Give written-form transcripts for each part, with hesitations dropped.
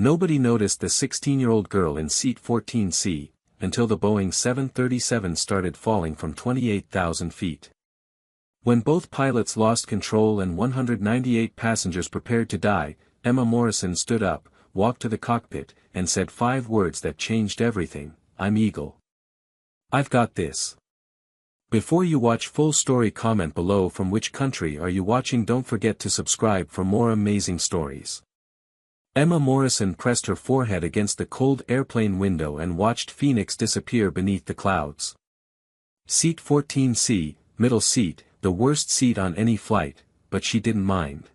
Nobody noticed the 16-year-old girl in seat 14C, until the Boeing 737 started falling from 28,000 feet. When both pilots lost control and 198 passengers prepared to die, Emma Morrison stood up, walked to the cockpit, and said 5 words that changed everything: "I'm Eagle. I've got this." Before you watch full story, comment below from which country are you watching. Don't forget to subscribe for more amazing stories. Emma Morrison pressed her forehead against the cold airplane window and watched Phoenix disappear beneath the clouds. Seat 14C, middle seat, the worst seat on any flight, but she didn't mind.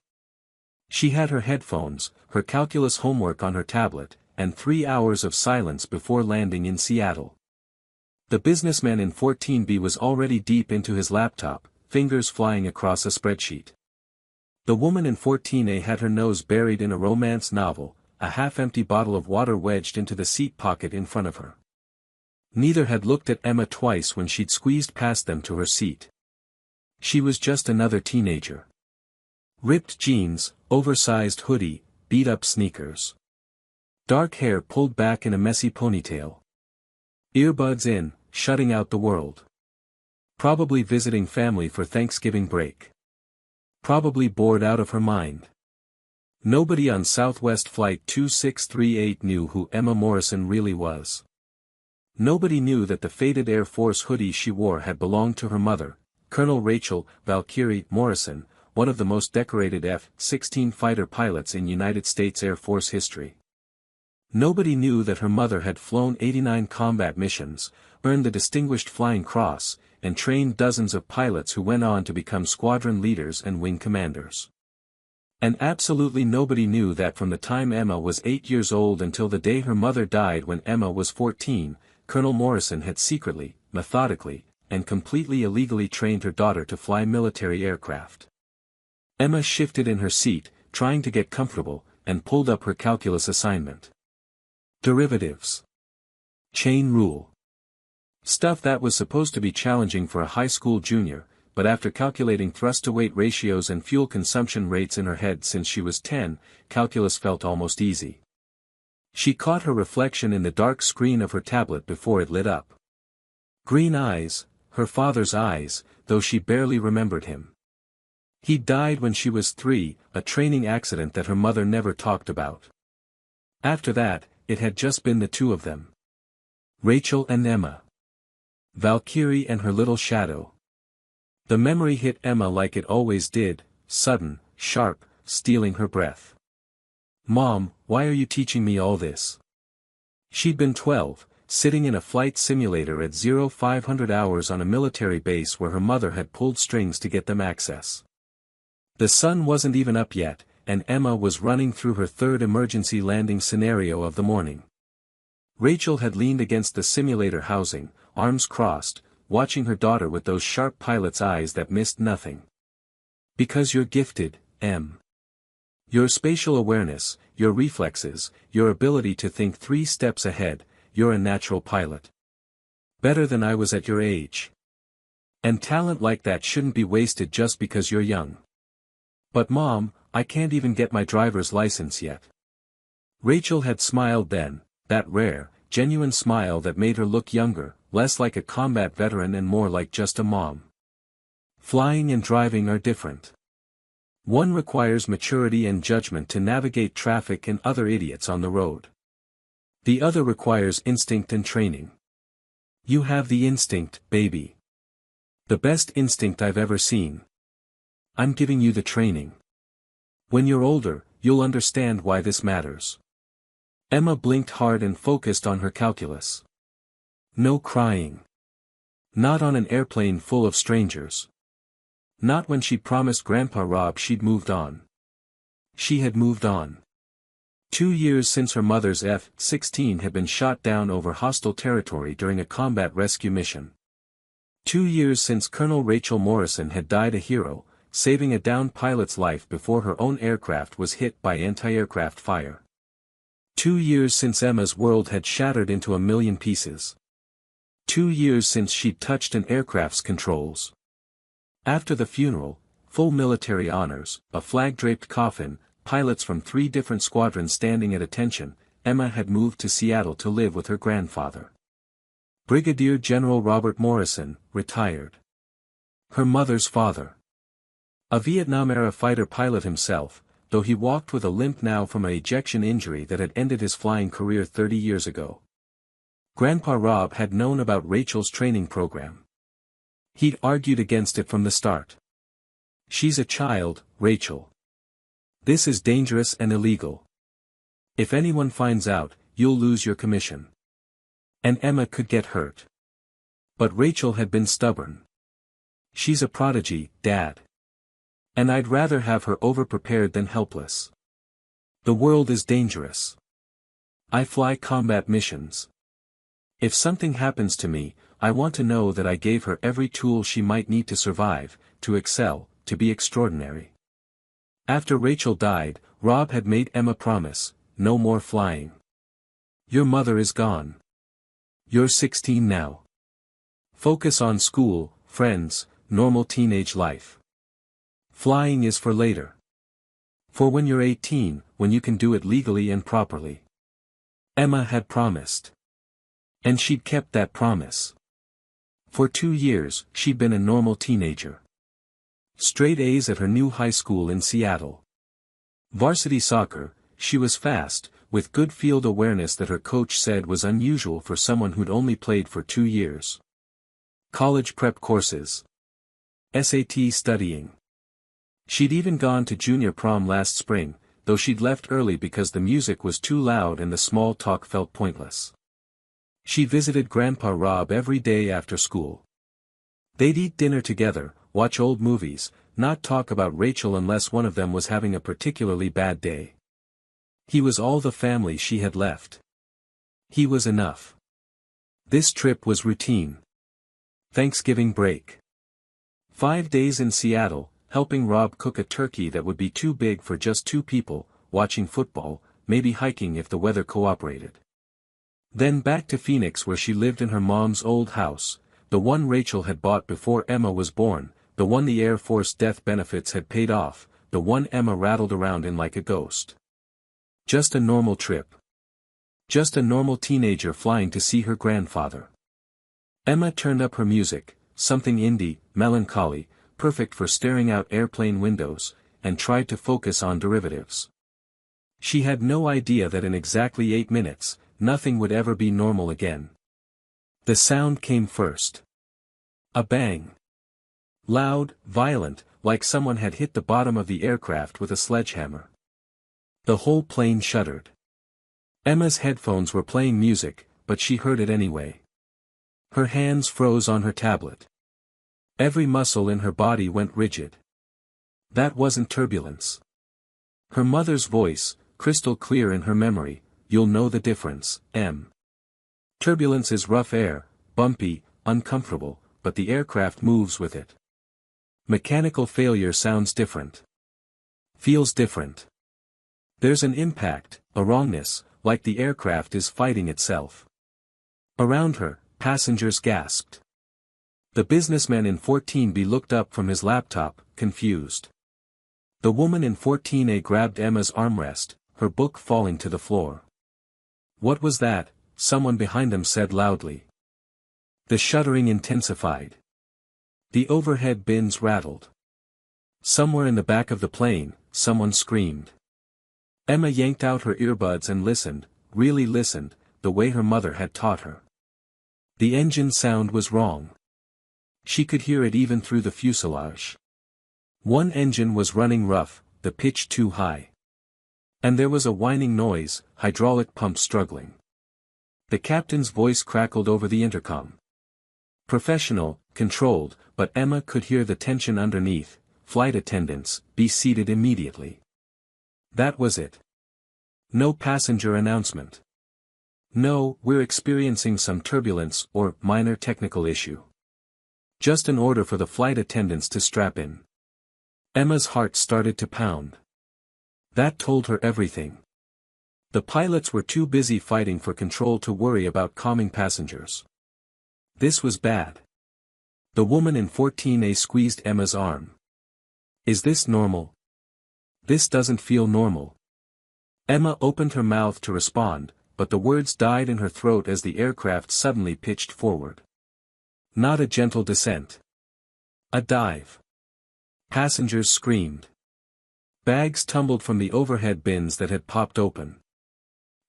She had her headphones, her calculus homework on her tablet, and 3 hours of silence before landing in Seattle. The businessman in 14B was already deep into his laptop, fingers flying across a spreadsheet. The woman in 14A had her nose buried in a romance novel, a half-empty bottle of water wedged into the seat pocket in front of her. Neither had looked at Emma twice when she'd squeezed past them to her seat. She was just another teenager. Ripped jeans, oversized hoodie, beat-up sneakers. Dark hair pulled back in a messy ponytail. Earbuds in, shutting out the world. Probably visiting family for Thanksgiving break. Probably bored out of her mind. Nobody on Southwest Flight 2638 knew who Emma Morrison really was. Nobody knew that the faded Air Force hoodie she wore had belonged to her mother, Colonel Rachel Valkyrie Morrison, one of the most decorated F-16 fighter pilots in United States Air Force history. Nobody knew that her mother had flown 89 combat missions, earned the Distinguished Flying Cross, and trained dozens of pilots who went on to become squadron leaders and wing commanders. And absolutely nobody knew that from the time Emma was 8 years old until the day her mother died when Emma was 14, Colonel Morrison had secretly, methodically, and completely illegally trained her daughter to fly military aircraft. Emma shifted in her seat, trying to get comfortable, and pulled up her calculus assignment. Derivatives. Chain rule. Stuff that was supposed to be challenging for a high school junior, but after calculating thrust-to-weight ratios and fuel consumption rates in her head since she was 10, calculus felt almost easy. She caught her reflection in the dark screen of her tablet before it lit up. Green eyes, her father's eyes, though she barely remembered him. He died when she was 3, a training accident that her mother never talked about. After that, it had just been the two of them. Rachel and Emma. Valkyrie and her little shadow. The memory hit Emma like it always did, sudden, sharp, stealing her breath. "Mom, why are you teaching me all this?" She'd been 12, sitting in a flight simulator at 0500 hours on a military base where her mother had pulled strings to get them access. The sun wasn't even up yet, and Emma was running through her third emergency landing scenario of the morning. Rachel had leaned against the simulator housing, arms crossed, watching her daughter with those sharp pilot's eyes that missed nothing. "Because you're gifted, Em. Your spatial awareness, your reflexes, your ability to think 3 steps ahead, you're a natural pilot. Better than I was at your age. And talent like that shouldn't be wasted just because you're young." "But Mom, I can't even get my driver's license yet." Rachel had smiled then, that rare, genuine smile that made her look younger, less like a combat veteran and more like just a mom. Flying and driving are different. One requires maturity and judgment to navigate traffic and other idiots on the road. The other requires instinct and training. You have the instinct, baby. The best instinct I've ever seen. I'm giving you the training. When you're older, you'll understand why this matters. Emma blinked hard and focused on her calculus. No crying. Not on an airplane full of strangers. Not when she promised Grandpa Rob she'd moved on. She had moved on. 2 years since her mother's F-16 had been shot down over hostile territory during a combat rescue mission. 2 years since Colonel Rachel Morrison had died a hero, saving a downed pilot's life before her own aircraft was hit by anti-aircraft fire. 2 years since Emma's world had shattered into a million pieces. 2 years since she'd touched an aircraft's controls. After the funeral, full military honors, a flag-draped coffin, pilots from 3 different squadrons standing at attention, Emma had moved to Seattle to live with her grandfather. Brigadier General Robert Morrison, retired. Her mother's father. A Vietnam-era fighter pilot himself, though he walked with a limp now from an ejection injury that had ended his flying career 30 years ago. Grandpa Rob had known about Rachel's training program. He'd argued against it from the start. "She's a child, Rachel. This is dangerous and illegal. If anyone finds out, you'll lose your commission. And Emma could get hurt." But Rachel had been stubborn. "She's a prodigy, Dad. And I'd rather have her overprepared than helpless. The world is dangerous. I fly combat missions. If something happens to me, I want to know that I gave her every tool she might need to survive, to excel, to be extraordinary." After Rachel died, Rob had made Emma promise, no more flying. "Your mother is gone. You're 16 now. Focus on school, friends, normal teenage life. Flying is for later. For when you're 18, when you can do it legally and properly." Emma had promised. And she'd kept that promise. For 2 years, she'd been a normal teenager. Straight A's at her new high school in Seattle. Varsity soccer, she was fast, with good field awareness that her coach said was unusual for someone who'd only played for 2 years. College prep courses. SAT studying. She'd even gone to junior prom last spring, though she'd left early because the music was too loud and the small talk felt pointless. She visited Grandpa Rob every day after school. They'd eat dinner together, watch old movies, not talk about Rachel unless one of them was having a particularly bad day. He was all the family she had left. He was enough. This trip was routine. Thanksgiving break. 5 days in Seattle, helping Rob cook a turkey that would be too big for just 2 people, watching football, maybe hiking if the weather cooperated. Then back to Phoenix where she lived in her mom's old house, the one Rachel had bought before Emma was born, the one the Air Force death benefits had paid off, the one Emma rattled around in like a ghost. Just a normal trip. Just a normal teenager flying to see her grandfather. Emma turned up her music, something indie, melancholy, perfect for staring out airplane windows, and tried to focus on derivatives. She had no idea that in exactly 8 minutes, nothing would ever be normal again. The sound came first. A bang. Loud, violent, like someone had hit the bottom of the aircraft with a sledgehammer. The whole plane shuddered. Emma's headphones were playing music, but she heard it anyway. Her hands froze on her tablet. Every muscle in her body went rigid. That wasn't turbulence. Her mother's voice, crystal clear in her memory, "You'll know the difference, Em. Turbulence is rough air, bumpy, uncomfortable, but the aircraft moves with it. Mechanical failure sounds different. Feels different. There's an impact, a wrongness, like the aircraft is fighting itself." Around her, passengers gasped. The businessman in 14B looked up from his laptop, confused. The woman in 14A grabbed Emma's armrest, her book falling to the floor. "What was that?" someone behind them said loudly. The shuddering intensified. The overhead bins rattled. Somewhere in the back of the plane, someone screamed. Emma yanked out her earbuds and listened, really listened, the way her mother had taught her. The engine sound was wrong. She could hear it even through the fuselage. One engine was running rough, the pitch too high. And there was a whining noise, hydraulic pump struggling. The captain's voice crackled over the intercom. Professional, controlled, but Emma could hear the tension underneath. "Flight attendants, be seated immediately." That was it. No passenger announcement. No, "We're experiencing some turbulence," or "minor technical issue." Just an order for the flight attendants to strap in. Emma's heart started to pound. That told her everything. The pilots were too busy fighting for control to worry about calming passengers. This was bad. The woman in 14A squeezed Emma's arm. "Is this normal? This doesn't feel normal. Emma opened her mouth to respond, but the words died in her throat as the aircraft suddenly pitched forward. Not a gentle descent. A dive. Passengers screamed. Bags tumbled from the overhead bins that had popped open.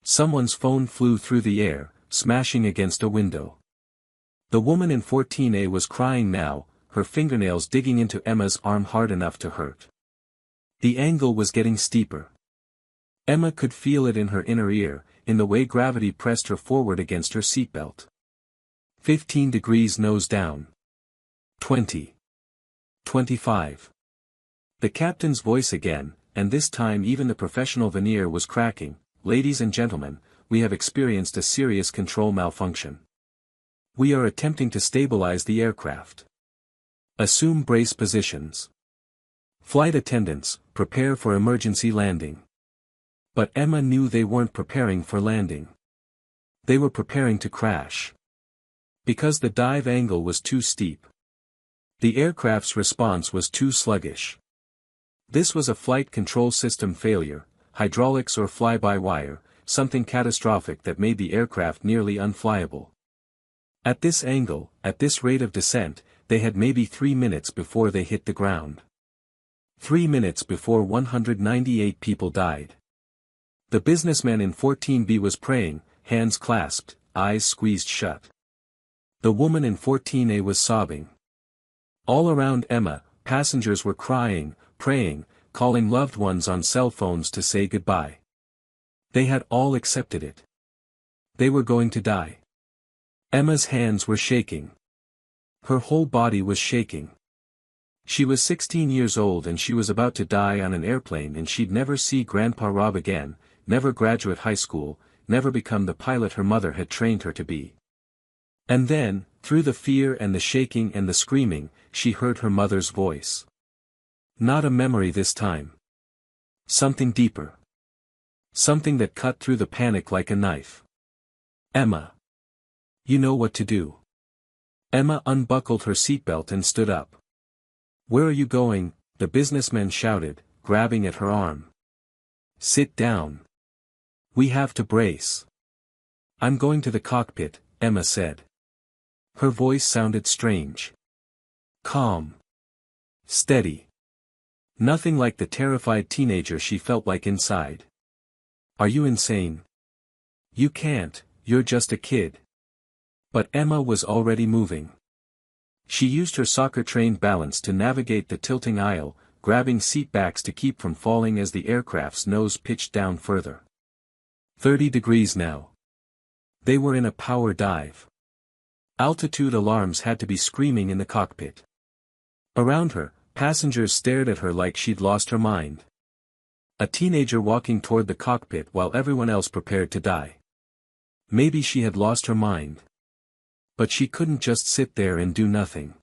Someone's phone flew through the air, smashing against a window. The woman in 14A was crying now, her fingernails digging into Emma's arm hard enough to hurt. The angle was getting steeper. Emma could feel it in her inner ear, in the way gravity pressed her forward against her seatbelt. 15 degrees nose down. 20. 25. The captain's voice again, and this time even the professional veneer was cracking. Ladies and gentlemen, we have experienced a serious control malfunction. We are attempting to stabilize the aircraft. Assume brace positions. Flight attendants, prepare for emergency landing. But Emma knew they weren't preparing for landing. They were preparing to crash. Because the dive angle was too steep. The aircraft's response was too sluggish. This was a flight control system failure, hydraulics or fly-by-wire, something catastrophic that made the aircraft nearly unflyable. At this angle, at this rate of descent, they had maybe 3 minutes before they hit the ground. 3 minutes before 198 people died. The businessman in 14B was praying, hands clasped, eyes squeezed shut. The woman in 14A was sobbing. All around Emma, passengers were crying, praying, calling loved ones on cell phones to say goodbye. They had all accepted it. They were going to die. Emma's hands were shaking. Her whole body was shaking. She was 16 years old and she was about to die on an airplane and she'd never see Grandpa Rob again, never graduate high school, never become the pilot her mother had trained her to be. And then, through the fear and the shaking and the screaming, she heard her mother's voice. Not a memory this time. Something deeper. Something that cut through the panic like a knife. Emma. You know what to do. Emma unbuckled her seatbelt and stood up. Where are you going? The businessman shouted, grabbing at her arm. Sit down. We have to brace. I'm going to the cockpit, Emma said. Her voice sounded strange. Calm. Steady. Nothing like the terrified teenager she felt like inside. Are you insane? You can't, you're just a kid. But Emma was already moving. She used her soccer-trained balance to navigate the tilting aisle, grabbing seat backs to keep from falling as the aircraft's nose pitched down further. 30 degrees now. They were in a power dive. Altitude alarms had to be screaming in the cockpit. Around her, passengers stared at her like she'd lost her mind. A teenager walking toward the cockpit while everyone else prepared to die. Maybe she had lost her mind. But she couldn't just sit there and do nothing.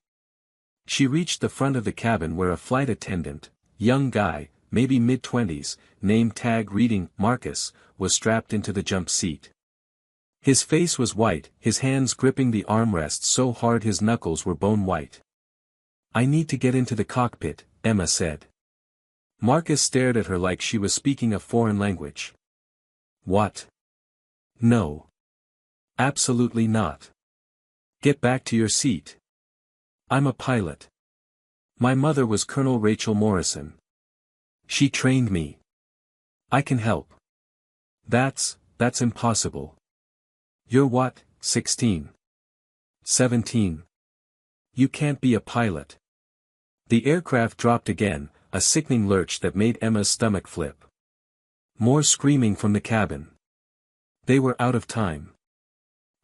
She reached the front of the cabin where a flight attendant, young guy, maybe mid-20s, name tag reading Marcus, was strapped into the jump seat. His face was white, his hands gripping the armrests so hard his knuckles were bone white. I need to get into the cockpit, Emma said. Marcus stared at her like she was speaking a foreign language. What? No. Absolutely not. Get back to your seat. I'm a pilot. My mother was Colonel Rachel Morrison. She trained me. I can help. That's impossible. You're what, 16? 17? You can't be a pilot. The aircraft dropped again, a sickening lurch that made Emma's stomach flip. More screaming from the cabin. They were out of time.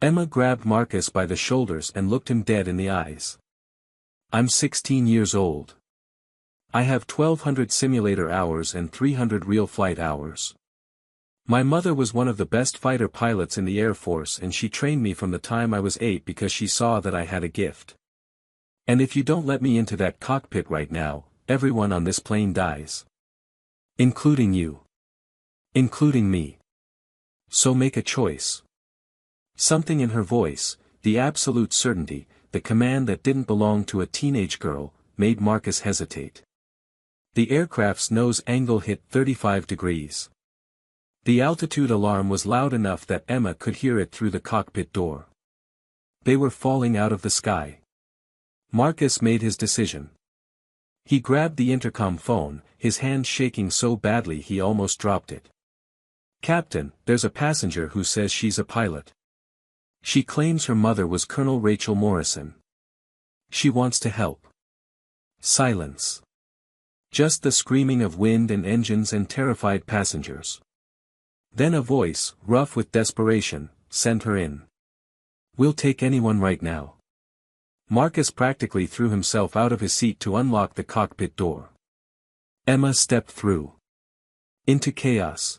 Emma grabbed Marcus by the shoulders and looked him dead in the eyes. I'm 16 years old. I have 1,200 simulator hours and 300 real flight hours. My mother was one of the best fighter pilots in the Air Force and she trained me from the time I was 8 because she saw that I had a gift. And if you don't let me into that cockpit right now, everyone on this plane dies. Including you. Including me. So make a choice. Something in her voice, the absolute certainty, the command that didn't belong to a teenage girl, made Marcus hesitate. The aircraft's nose angle hit 35 degrees. The altitude alarm was loud enough that Emma could hear it through the cockpit door. They were falling out of the sky. Marcus made his decision. He grabbed the intercom phone, his hand shaking so badly he almost dropped it. "Captain, there's a passenger who says she's a pilot. She claims her mother was Colonel Rachel Morrison. She wants to help." Silence. Just the screaming of wind and engines and terrified passengers. Then a voice, rough with desperation, "Send her in. We'll take anyone right now." Marcus practically threw himself out of his seat to unlock the cockpit door. Emma stepped through. Into chaos.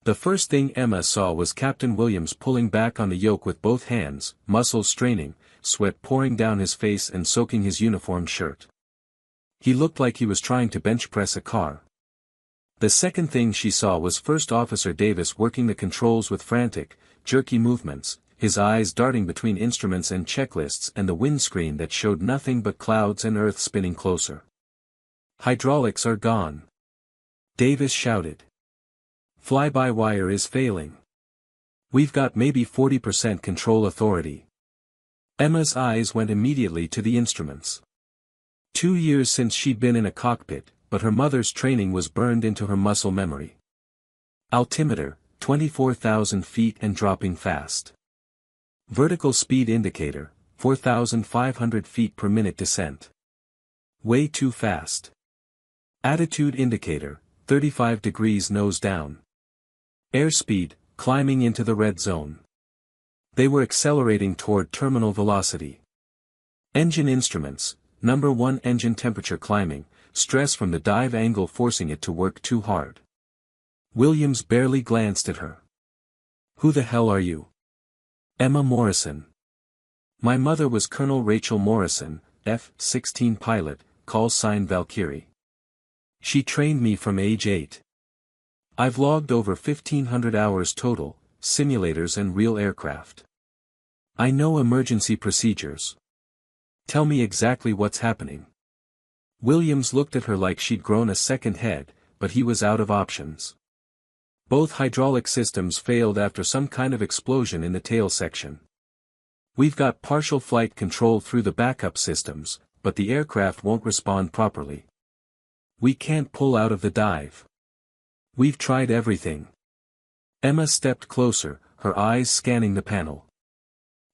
The first thing Emma saw was Captain Williams pulling back on the yoke with both hands, muscles straining, sweat pouring down his face and soaking his uniform shirt. He looked like he was trying to bench press a car. The second thing she saw was First Officer Davis working the controls with frantic, jerky movements, his eyes darting between instruments and checklists and the windscreen that showed nothing but clouds and earth spinning closer. "Hydraulics are gone," Davis shouted. "Fly-by-wire is failing. We've got maybe 40% control authority." Emma's eyes went immediately to the instruments. 2 years since she'd been in a cockpit, but her mother's training was burned into her muscle memory. Altimeter, 24,000 feet and dropping fast. Vertical speed indicator, 4,500 feet per minute descent. Way too fast. Attitude indicator, 35 degrees nose down. Airspeed, climbing into the red zone. They were accelerating toward terminal velocity. Engine instruments, number 1 engine temperature climbing, stress from the dive angle forcing it to work too hard. Williams barely glanced at her. "Who the hell are you?" "Emma Morrison. My mother was Colonel Rachel Morrison, F-16 pilot, call sign Valkyrie. She trained me from age 8. I've logged over 1,500 hours total, simulators and real aircraft. I know emergency procedures. Tell me exactly what's happening." Williams looked at her like she'd grown a second head, but he was out of options. Both hydraulic systems failed after some kind of explosion in the tail section. "We've got partial flight control through the backup systems, but the aircraft won't respond properly. We can't pull out of the dive. We've tried everything." Emma stepped closer, her eyes scanning the panel.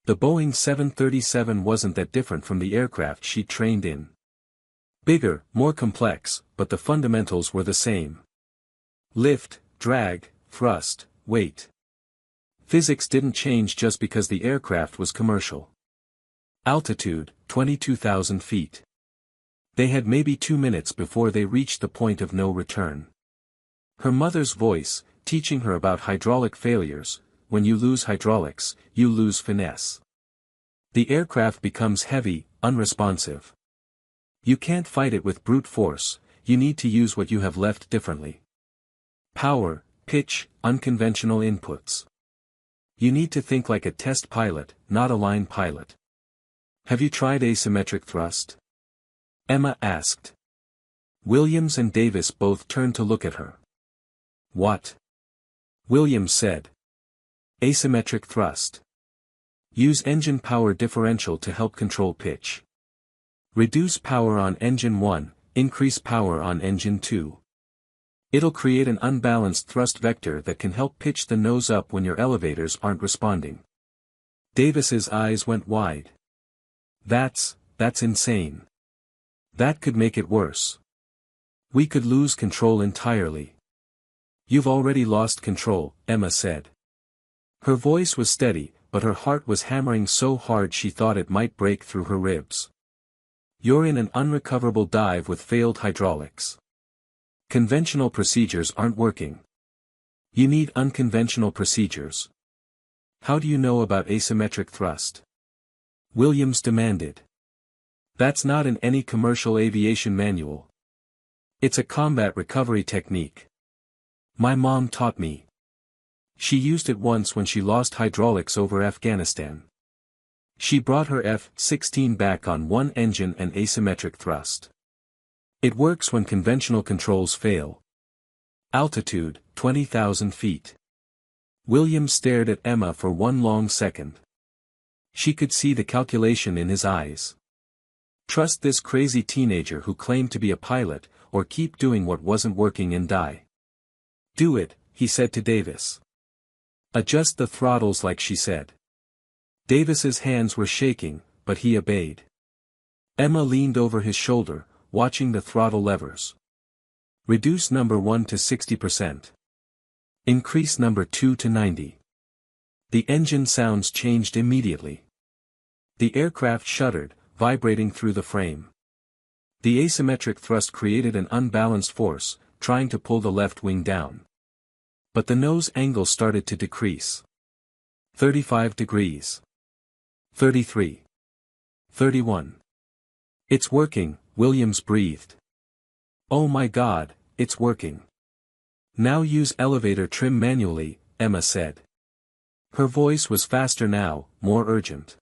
The Boeing 737 wasn't that different from the aircraft she'd trained in. Bigger, more complex, but the fundamentals were the same. Lift, drag, thrust, weight. Physics didn't change just because the aircraft was commercial. Altitude, 22,000 feet. They had maybe 2 minutes before they reached the point of no return. Her mother's voice, teaching her about hydraulic failures: "When you lose hydraulics, you lose finesse. The aircraft becomes heavy, unresponsive. You can't fight it with brute force, you need to use what you have left differently. Power, pitch, unconventional inputs. You need to think like a test pilot, not a line pilot." "Have you tried asymmetric thrust?" Emma asked. Williams and Davis both turned to look at her. "What?" Williams said. "Asymmetric thrust. Use engine power differential to help control pitch. Reduce power on engine 1, increase power on engine 2. It'll create an unbalanced thrust vector that can help pitch the nose up when your elevators aren't responding." Davis's eyes went wide. That's insane. That could make it worse. We could lose control entirely." "You've already lost control," Emma said. Her voice was steady, but her heart was hammering so hard she thought it might break through her ribs. "You're in an unrecoverable dive with failed hydraulics. Conventional procedures aren't working. You need unconventional procedures." "How do you know about asymmetric thrust?" Williams demanded. "That's not in any commercial aviation manual. It's a combat recovery technique. My mom taught me. She used it once when she lost hydraulics over Afghanistan. She brought her F-16 back on one engine and asymmetric thrust. It works when conventional controls fail. Altitude, 20,000 feet. William stared at Emma for one long second. She could see the calculation in his eyes. Trust this crazy teenager who claimed to be a pilot, or keep doing what wasn't working and die. Do it, he said to Davis. Adjust the throttles like she said. Davis's hands were shaking, but he obeyed. Emma leaned over his shoulder, watching the throttle levers. Reduce number 1 to 60%. Increase number 2 to 90. The engine sounds changed immediately. The aircraft shuddered, vibrating through the frame. The asymmetric thrust created an unbalanced force, trying to pull the left wing down. But the nose angle started to decrease. 35 degrees. 33. 31. It's working, Williams breathed. Oh my God, it's working. Now use elevator trim manually, Emma said. Her voice was faster now, more urgent.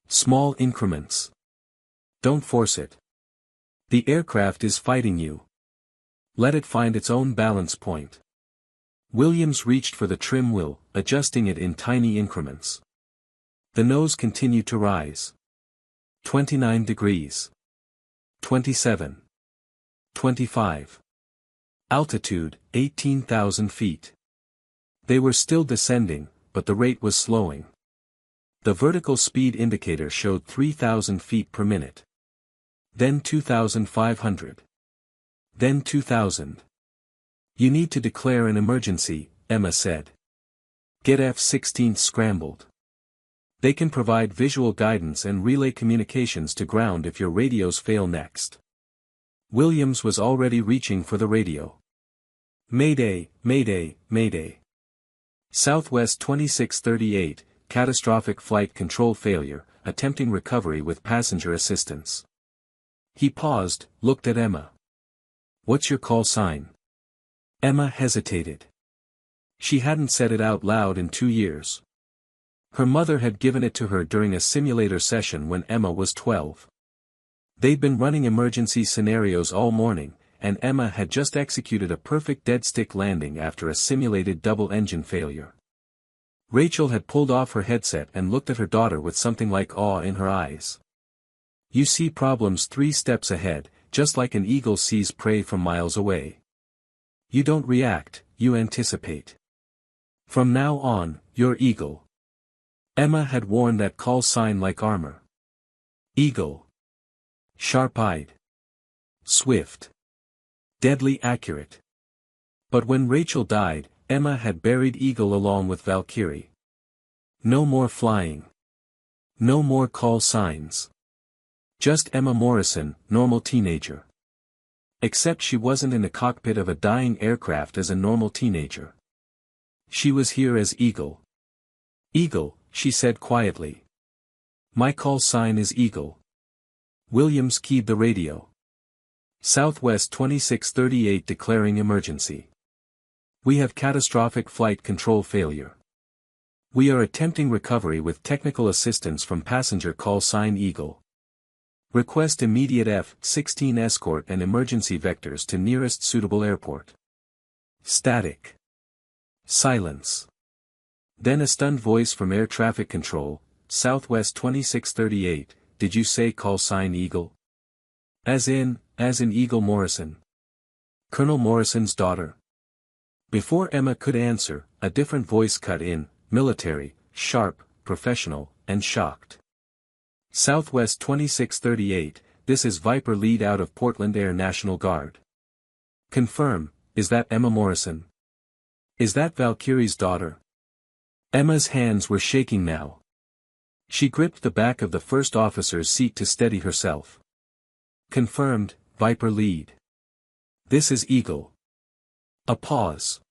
Small increments. Don't force it. The aircraft is fighting you. Let it find its own balance point. Williams reached for the trim wheel, adjusting it in tiny increments. The nose continued to rise. 29 degrees. 27. 25. Altitude, 18,000 feet. They were still descending, but the rate was slowing. The vertical speed indicator showed 3,000 feet per minute. Then 2,500. Then 2,000. You need to declare an emergency, Emma said. Get F-16s scrambled. They can provide visual guidance and relay communications to ground if your radios fail next. Williams was already reaching for the radio. Mayday, Mayday, Mayday. Southwest 2638, catastrophic flight control failure, attempting recovery with passenger assistance. He paused, looked at Emma. What's your call sign? Emma hesitated. She hadn't said it out loud in 2 years. Her mother had given it to her during a simulator session when Emma was 12. They'd been running emergency scenarios all morning, and Emma had just executed a perfect dead-stick landing after a simulated double-engine failure. Rachel had pulled off her headset and looked at her daughter with something like awe in her eyes. You see problems 3 steps ahead, just like an eagle sees prey from miles away. You don't react, you anticipate. From now on, you're Eagle. Emma had worn that call sign like armor. Eagle. Sharp-eyed. Swift. Deadly accurate. But when Rachel died, Emma had buried Eagle along with Valkyrie. No more flying. No more call signs. Just Emma Morrison, normal teenager. Except she wasn't in the cockpit of a dying aircraft as a normal teenager. She was here as Eagle. Eagle, she said quietly. My call sign is Eagle. Williams keyed the radio. Southwest 2638 declaring emergency. We have catastrophic flight control failure. We are attempting recovery with technical assistance from passenger call sign Eagle. Request immediate F-16 escort and emergency vectors to nearest suitable airport. Static. Silence. Then a stunned voice from air traffic control, Southwest 2638, did you say call sign Eagle? As in Eagle Morrison. Colonel Morrison's daughter. Before Emma could answer, a different voice cut in, military, sharp, professional, and shocked. Southwest 2638, this is Viper lead out of Portland Air National Guard. Confirm, is that Emma Morrison? Is that Valkyrie's daughter? Emma's hands were shaking now. She gripped the back of the first officer's seat to steady herself. Confirmed, Viper lead. This is Eagle. A pause.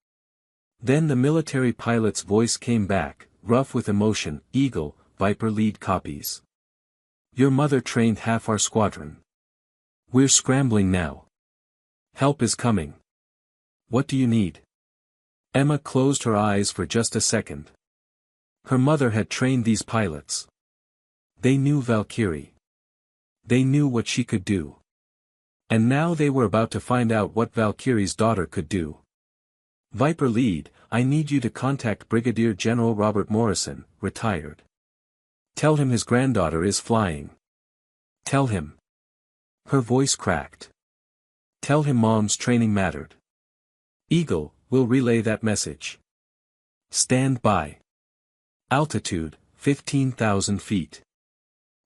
Then the military pilot's voice came back, rough with emotion, Eagle, Viper lead copies. Your mother trained half our squadron. We're scrambling now. Help is coming. What do you need? Emma closed her eyes for just a second. Her mother had trained these pilots. They knew Valkyrie. They knew what she could do. And now they were about to find out what Valkyrie's daughter could do. Viper lead, I need you to contact Brigadier General Robert Morrison, retired. Tell him his granddaughter is flying. Tell him. Her voice cracked. Tell him Mom's training mattered. Eagle, will relay that message. Stand by. Altitude, 15,000 feet.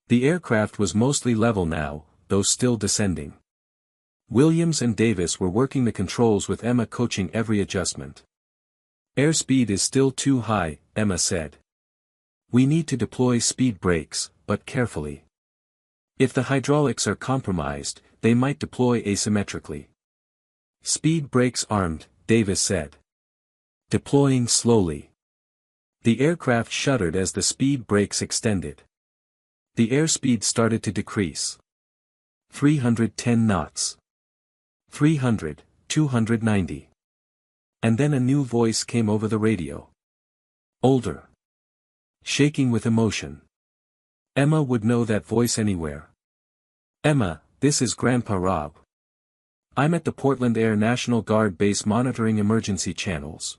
The aircraft was mostly level now, though still descending. Williams and Davis were working the controls with Emma coaching every adjustment. Airspeed is still too high, Emma said. We need to deploy speed brakes, but carefully. If the hydraulics are compromised, they might deploy asymmetrically. Speed brakes armed, Davis said. Deploying slowly. The aircraft shuddered as the speed brakes extended. The airspeed started to decrease. 310 knots. 300, 290. And then a new voice came over the radio. Older. Shaking with emotion. Emma would know that voice anywhere. Emma, this is Grandpa Rob. I'm at the Portland Air National Guard base monitoring emergency channels.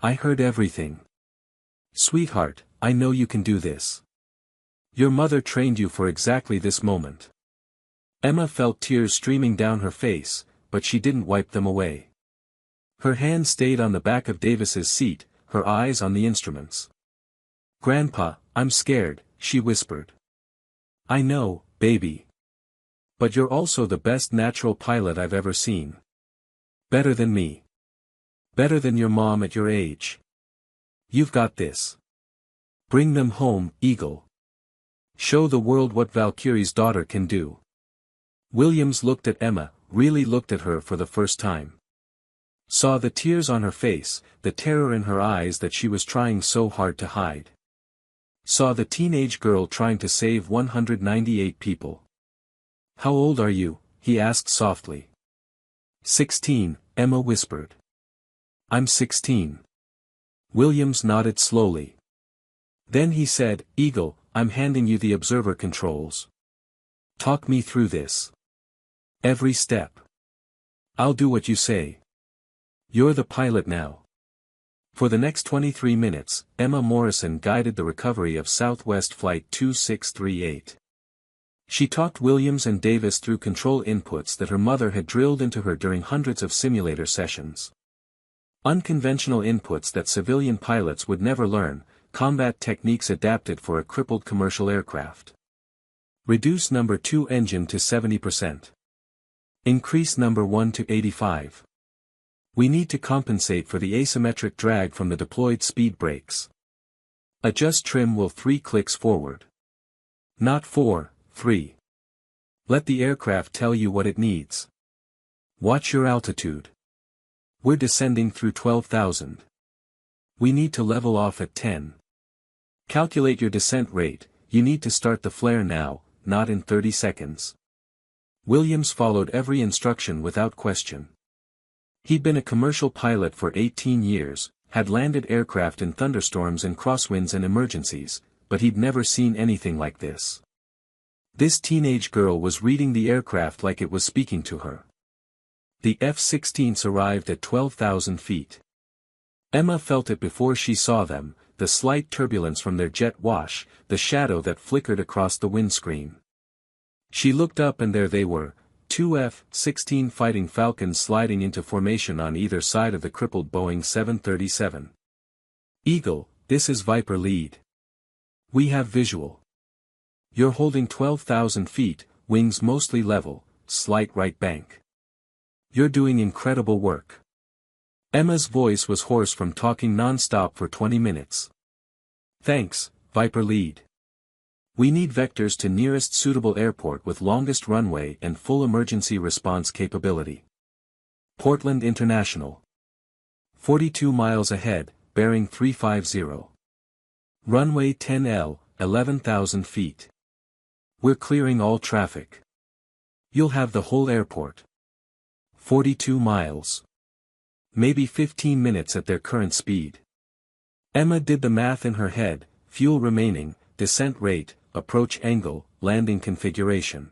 I heard everything. Sweetheart, I know you can do this. Your mother trained you for exactly this moment. Emma felt tears streaming down her face, but she didn't wipe them away. Her hand stayed on the back of Davis's seat, her eyes on the instruments. Grandpa, I'm scared, she whispered. I know, baby. But you're also the best natural pilot I've ever seen. Better than me. Better than your mom at your age. You've got this. Bring them home, Eagle. Show the world what Valkyrie's daughter can do. Williams looked at Emma, really looked at her for the first time. Saw the tears on her face, the terror in her eyes that she was trying so hard to hide. Saw the teenage girl trying to save 198 people. How old are you? He asked softly. 16, Emma whispered. I'm 16. Williams nodded slowly. Then he said, Eagle, I'm handing you the observer controls. Talk me through this. Every step. I'll do what you say. You're the pilot now. For the next 23 minutes, Emma Morrison guided the recovery of Southwest Flight 2638. She talked Williams and Davis through control inputs that her mother had drilled into her during hundreds of simulator sessions. Unconventional inputs that civilian pilots would never learn, combat techniques adapted for a crippled commercial aircraft. Reduce number 2 engine to 70%. Increase number 1 to 85. We need to compensate for the asymmetric drag from the deployed speed brakes. Adjust trim wheel 3 clicks forward. Not 4, 3. Let the aircraft tell you what it needs. Watch your altitude. We're descending through 12,000. We need to level off at 10. Calculate your descent rate, you need to start the flare now, not in 30 seconds. Williams followed every instruction without question. He'd been a commercial pilot for 18 years, had landed aircraft in thunderstorms and crosswinds and emergencies, but he'd never seen anything like this. This teenage girl was reading the aircraft like it was speaking to her. The F-16s arrived at 12,000 feet. Emma felt it before she saw them, the slight turbulence from their jet wash, the shadow that flickered across the windscreen. She looked up and there they were, 2 F-16 Fighting Falcons sliding into formation on either side of the crippled Boeing 737. Eagle, this is Viper lead. We have visual. You're holding 12,000 feet, wings mostly level, slight right bank. You're doing incredible work. Emma's voice was hoarse from talking non-stop for 20 minutes. Thanks, Viper lead. We need vectors to nearest suitable airport with longest runway and full emergency response capability. Portland International. 42 miles ahead, bearing 350. Runway 10L, 11,000 feet. We're clearing all traffic. You'll have the whole airport. 42 miles. Maybe 15 minutes at their current speed. Emma did the math in her head, fuel remaining, descent rate, approach angle, landing configuration.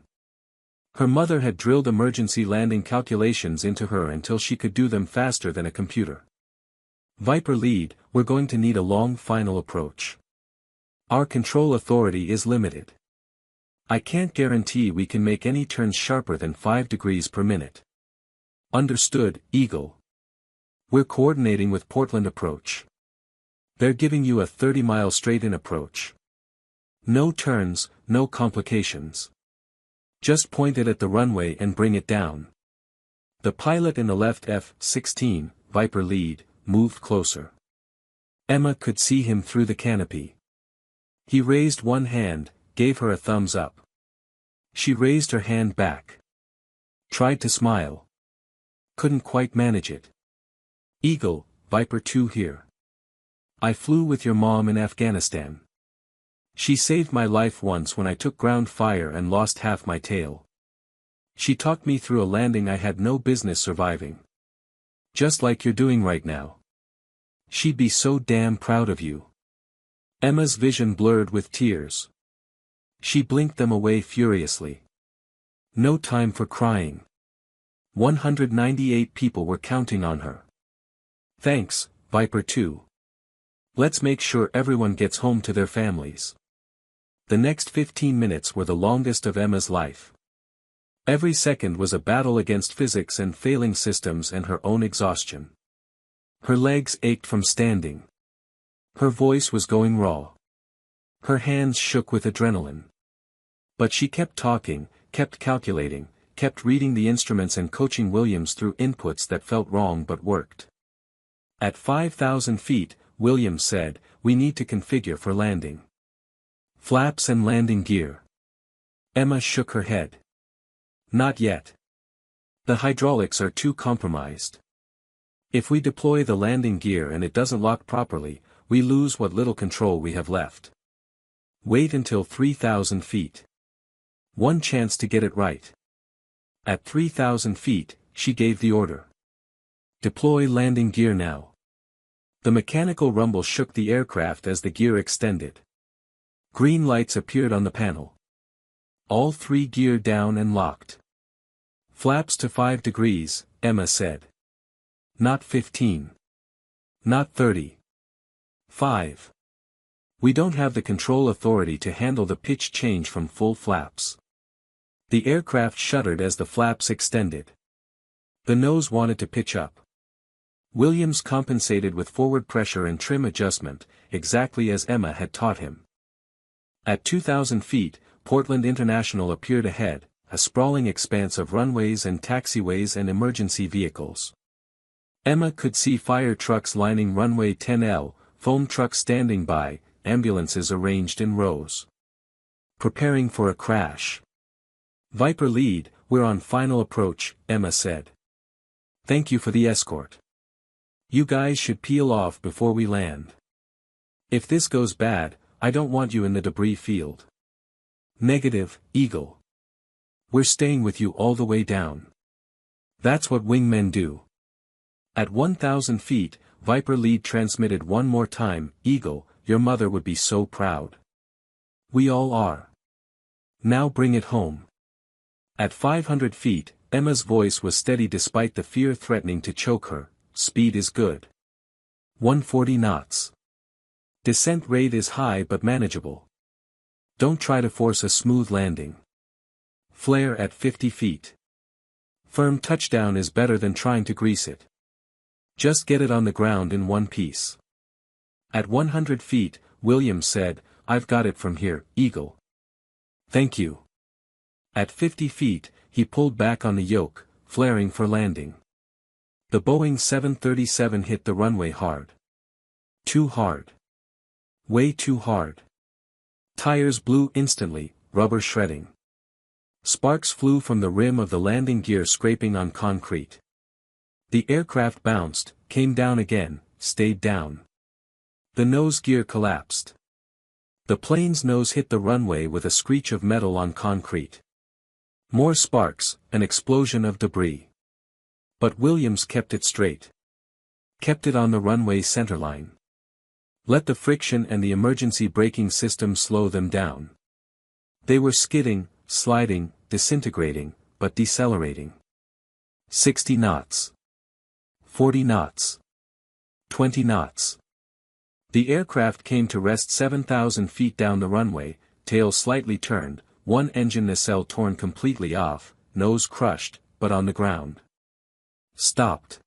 Her mother had drilled emergency landing calculations into her until she could do them faster than a computer. Viper lead, we're going to need a long final approach. Our control authority is limited. I can't guarantee we can make any turns sharper than 5 degrees per minute. Understood, Eagle. We're coordinating with Portland approach. They're giving you a 30-mile straight-in approach. No turns, no complications. Just point it at the runway and bring it down. The pilot in the left F-16, Viper lead, moved closer. Emma could see him through the canopy. He raised one hand, gave her a thumbs up. She raised her hand back. Tried to smile. Couldn't quite manage it. Eagle, Viper 2 here. I flew with your mom in Afghanistan. She saved my life once when I took ground fire and lost half my tail. She talked me through a landing I had no business surviving. Just like you're doing right now. She'd be so damn proud of you. Emma's vision blurred with tears. She blinked them away furiously. No time for crying. 198 people were counting on her. Thanks, Viper 2. Let's make sure everyone gets home to their families. The next 15 minutes were the longest of Emma's life. Every second was a battle against physics and failing systems and her own exhaustion. Her legs ached from standing. Her voice was going raw. Her hands shook with adrenaline. But she kept talking, kept calculating, kept reading the instruments and coaching Williams through inputs that felt wrong but worked. At 5,000 feet, Williams said, we need to configure for landing. Flaps and landing gear. Emma shook her head. Not yet. The hydraulics are too compromised. If we deploy the landing gear and it doesn't lock properly, we lose what little control we have left. Wait until 3,000 feet. One chance to get it right. At 3,000 feet, she gave the order. Deploy landing gear now. The mechanical rumble shook the aircraft as the gear extended. Green lights appeared on the panel. All 3 gear down and locked. Flaps to 5 degrees, Emma said. Not 15. Not 30. 5. We don't have the control authority to handle the pitch change from full flaps. The aircraft shuddered as the flaps extended. The nose wanted to pitch up. Williams compensated with forward pressure and trim adjustment, exactly as Emma had taught him. At 2,000 feet, Portland International appeared ahead, a sprawling expanse of runways and taxiways and emergency vehicles. Emma could see fire trucks lining runway 10L, foam trucks standing by, ambulances arranged in rows. Preparing for a crash. Viper lead, we're on final approach, Emma said. Thank you for the escort. You guys should peel off before we land. If this goes bad, I don't want you in the debris field. Negative, Eagle. We're staying with you all the way down. That's what wingmen do. At 1,000 feet, Viper lead transmitted one more time, Eagle, your mother would be so proud. We all are. Now bring it home. At 500 feet, Emma's voice was steady despite the fear threatening to choke her, speed is good. 140 knots. Descent rate is high but manageable. Don't try to force a smooth landing. Flare at 50 feet. Firm touchdown is better than trying to grease it. Just get it on the ground in one piece. At 100 feet, Williams said, I've got it from here, Eagle. Thank you. At 50 feet, he pulled back on the yoke, flaring for landing. The Boeing 737 hit the runway hard. Too hard. Way too hard. Tires blew instantly, rubber shredding. Sparks flew from the rim of the landing gear scraping on concrete. The aircraft bounced, came down again, stayed down. The nose gear collapsed. The plane's nose hit the runway with a screech of metal on concrete. More sparks, an explosion of debris. But Williams kept it straight. Kept it on the runway centerline. Let the friction and the emergency braking system slow them down. They were skidding, sliding, disintegrating, but decelerating. 60 knots. 40 knots. 20 knots. The aircraft came to rest 7,000 feet down the runway, tail slightly turned, one engine nacelle torn completely off, nose crushed, but on the ground. Stopped.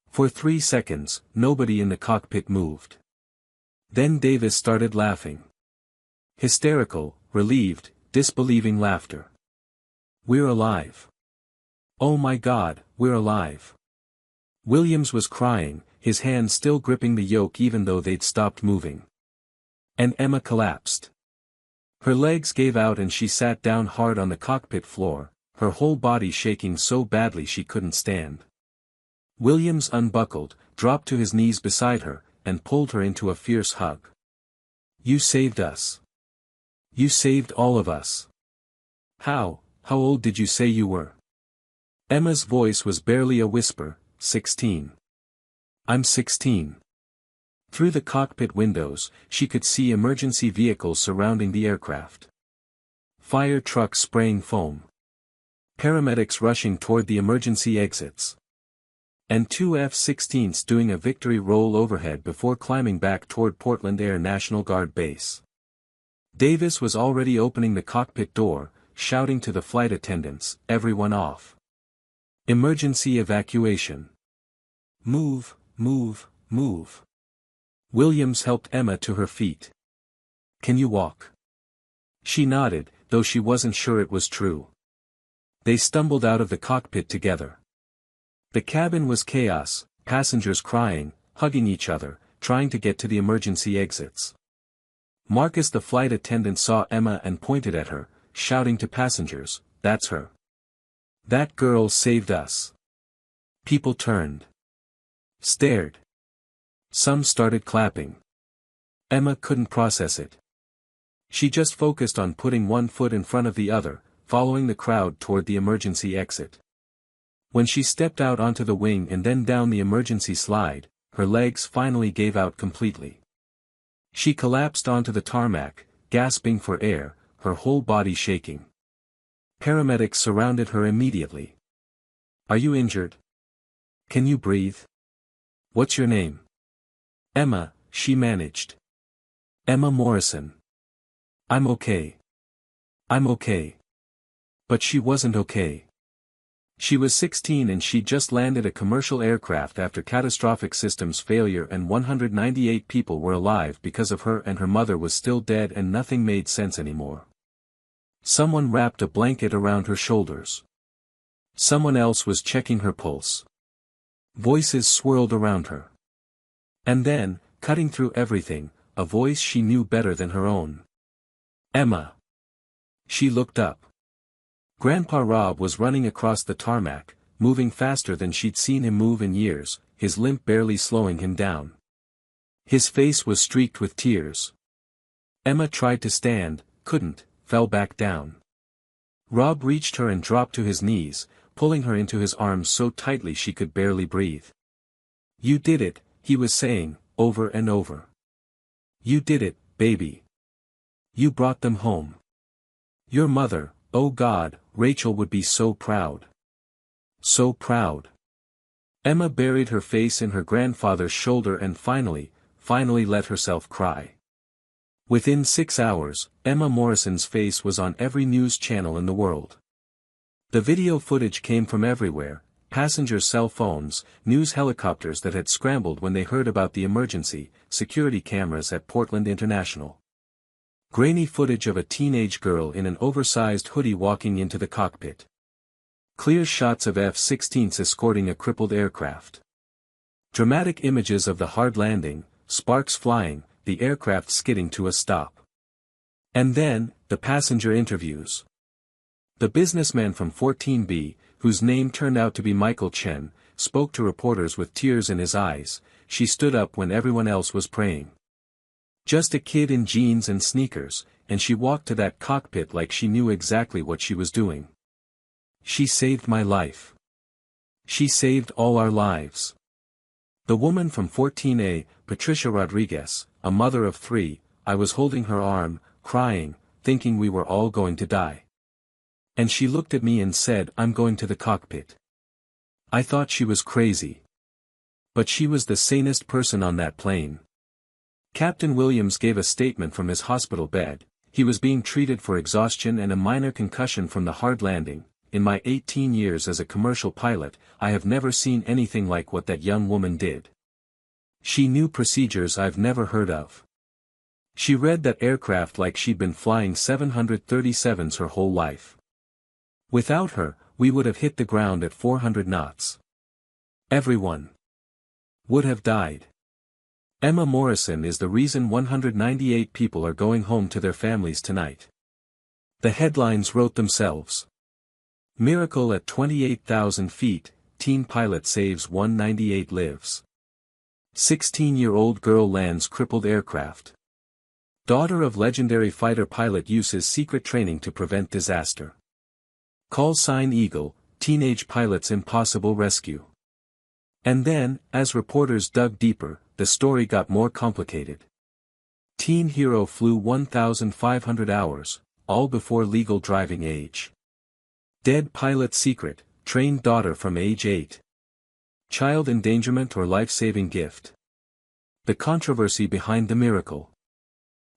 For 3 seconds, nobody in the cockpit moved. Then Davis started laughing. Hysterical, relieved, disbelieving laughter. "We're alive. Oh my God, we're alive." Williams was crying, his hands still gripping the yoke even though they'd stopped moving. And Emma collapsed. Her legs gave out and she sat down hard on the cockpit floor, her whole body shaking so badly she couldn't stand. Williams unbuckled, dropped to his knees beside her, and pulled her into a fierce hug. "You saved us. You saved all of us. How old did you say you were?" Emma's voice was barely a whisper. 16. "I'm 16. Through the cockpit windows, she could see emergency vehicles surrounding the aircraft. Fire trucks spraying foam. Paramedics rushing toward the emergency exits. And 2 F-16s doing a victory roll overhead before climbing back toward Portland Air National Guard Base. Davis was already opening the cockpit door, shouting to the flight attendants, "Everyone off. Emergency evacuation. Move, move, move." Williams helped Emma to her feet. "Can you walk?" She nodded, though she wasn't sure it was true. They stumbled out of the cockpit together. The cabin was chaos, passengers crying, hugging each other, trying to get to the emergency exits. Marcus the flight attendant saw Emma and pointed at her, shouting to passengers, "That's her. That girl saved us." People turned. Stared. Some started clapping. Emma couldn't process it. She just focused on putting one foot in front of the other, following the crowd toward the emergency exit. When she stepped out onto the wing and then down the emergency slide, her legs finally gave out completely. She collapsed onto the tarmac, gasping for air, her whole body shaking. Paramedics surrounded her immediately. "Are you injured? Can you breathe? What's your name?" "Emma," she managed. "Emma Morrison." "I'm okay. I'm okay." But she wasn't okay. She was 16 and she'd just landed a commercial aircraft after catastrophic systems failure and 198 people were alive because of her, and her mother was still dead and nothing made sense anymore. Someone wrapped a blanket around her shoulders. Someone else was checking her pulse. Voices swirled around her. And then, cutting through everything, a voice she knew better than her own. "Emma." She looked up. Grandpa Rob was running across the tarmac, moving faster than she'd seen him move in years, his limp barely slowing him down. His face was streaked with tears. Emma tried to stand, couldn't, fell back down. Rob reached her and dropped to his knees, pulling her into his arms so tightly she could barely breathe. "You did it," he was saying, over and over. "You did it, baby. You brought them home. Your mother, oh God, Rachel would be so proud. So proud." Emma buried her face in her grandfather's shoulder and finally let herself cry. Within 6 hours, Emma Morrison's face was on every news channel in the world. The video footage came from everywhere, passengers' cell phones, news helicopters that had scrambled when they heard about the emergency, security cameras at Portland International. Grainy footage of a teenage girl in an oversized hoodie walking into the cockpit. Clear shots of F-16s escorting a crippled aircraft. Dramatic images of the hard landing, sparks flying, the aircraft skidding to a stop. And then, the passenger interviews. The businessman from 14B, whose name turned out to be Michael Chen, spoke to reporters with tears in his eyes. She stood up when everyone else was praying. Just a kid in jeans and sneakers, and she walked to that cockpit like she knew exactly what she was doing. "She saved my life. She saved all our lives." The woman from 14A, Patricia Rodriguez, a mother of 3, I was holding her arm, crying, thinking we were all going to die. And she looked at me and said, "I'm going to the cockpit." I thought she was crazy. But she was the sanest person on that plane. Captain Williams gave a statement from his hospital bed. He was being treated for exhaustion and a minor concussion from the hard landing. "In my 18 years as a commercial pilot, I have never seen anything like what that young woman did. She knew procedures I've never heard of. She read that aircraft like she'd been flying 737s her whole life. Without her, we would have hit the ground at 400 knots. Everyone would have died." Emma Morrison is the reason 198 people are going home to their families tonight. The headlines wrote themselves. Miracle at 28,000 feet, teen pilot saves 198 lives. 16-year-old girl lands crippled aircraft. Daughter of legendary fighter pilot uses secret training to prevent disaster. Call sign Eagle, teenage pilot's impossible rescue. And then, as reporters dug deeper, the story got more complicated. Teen hero flew 1,500 hours, all before legal driving age. Dead pilot secret, trained daughter from age 8. Child endangerment or life-saving gift. The controversy behind the miracle.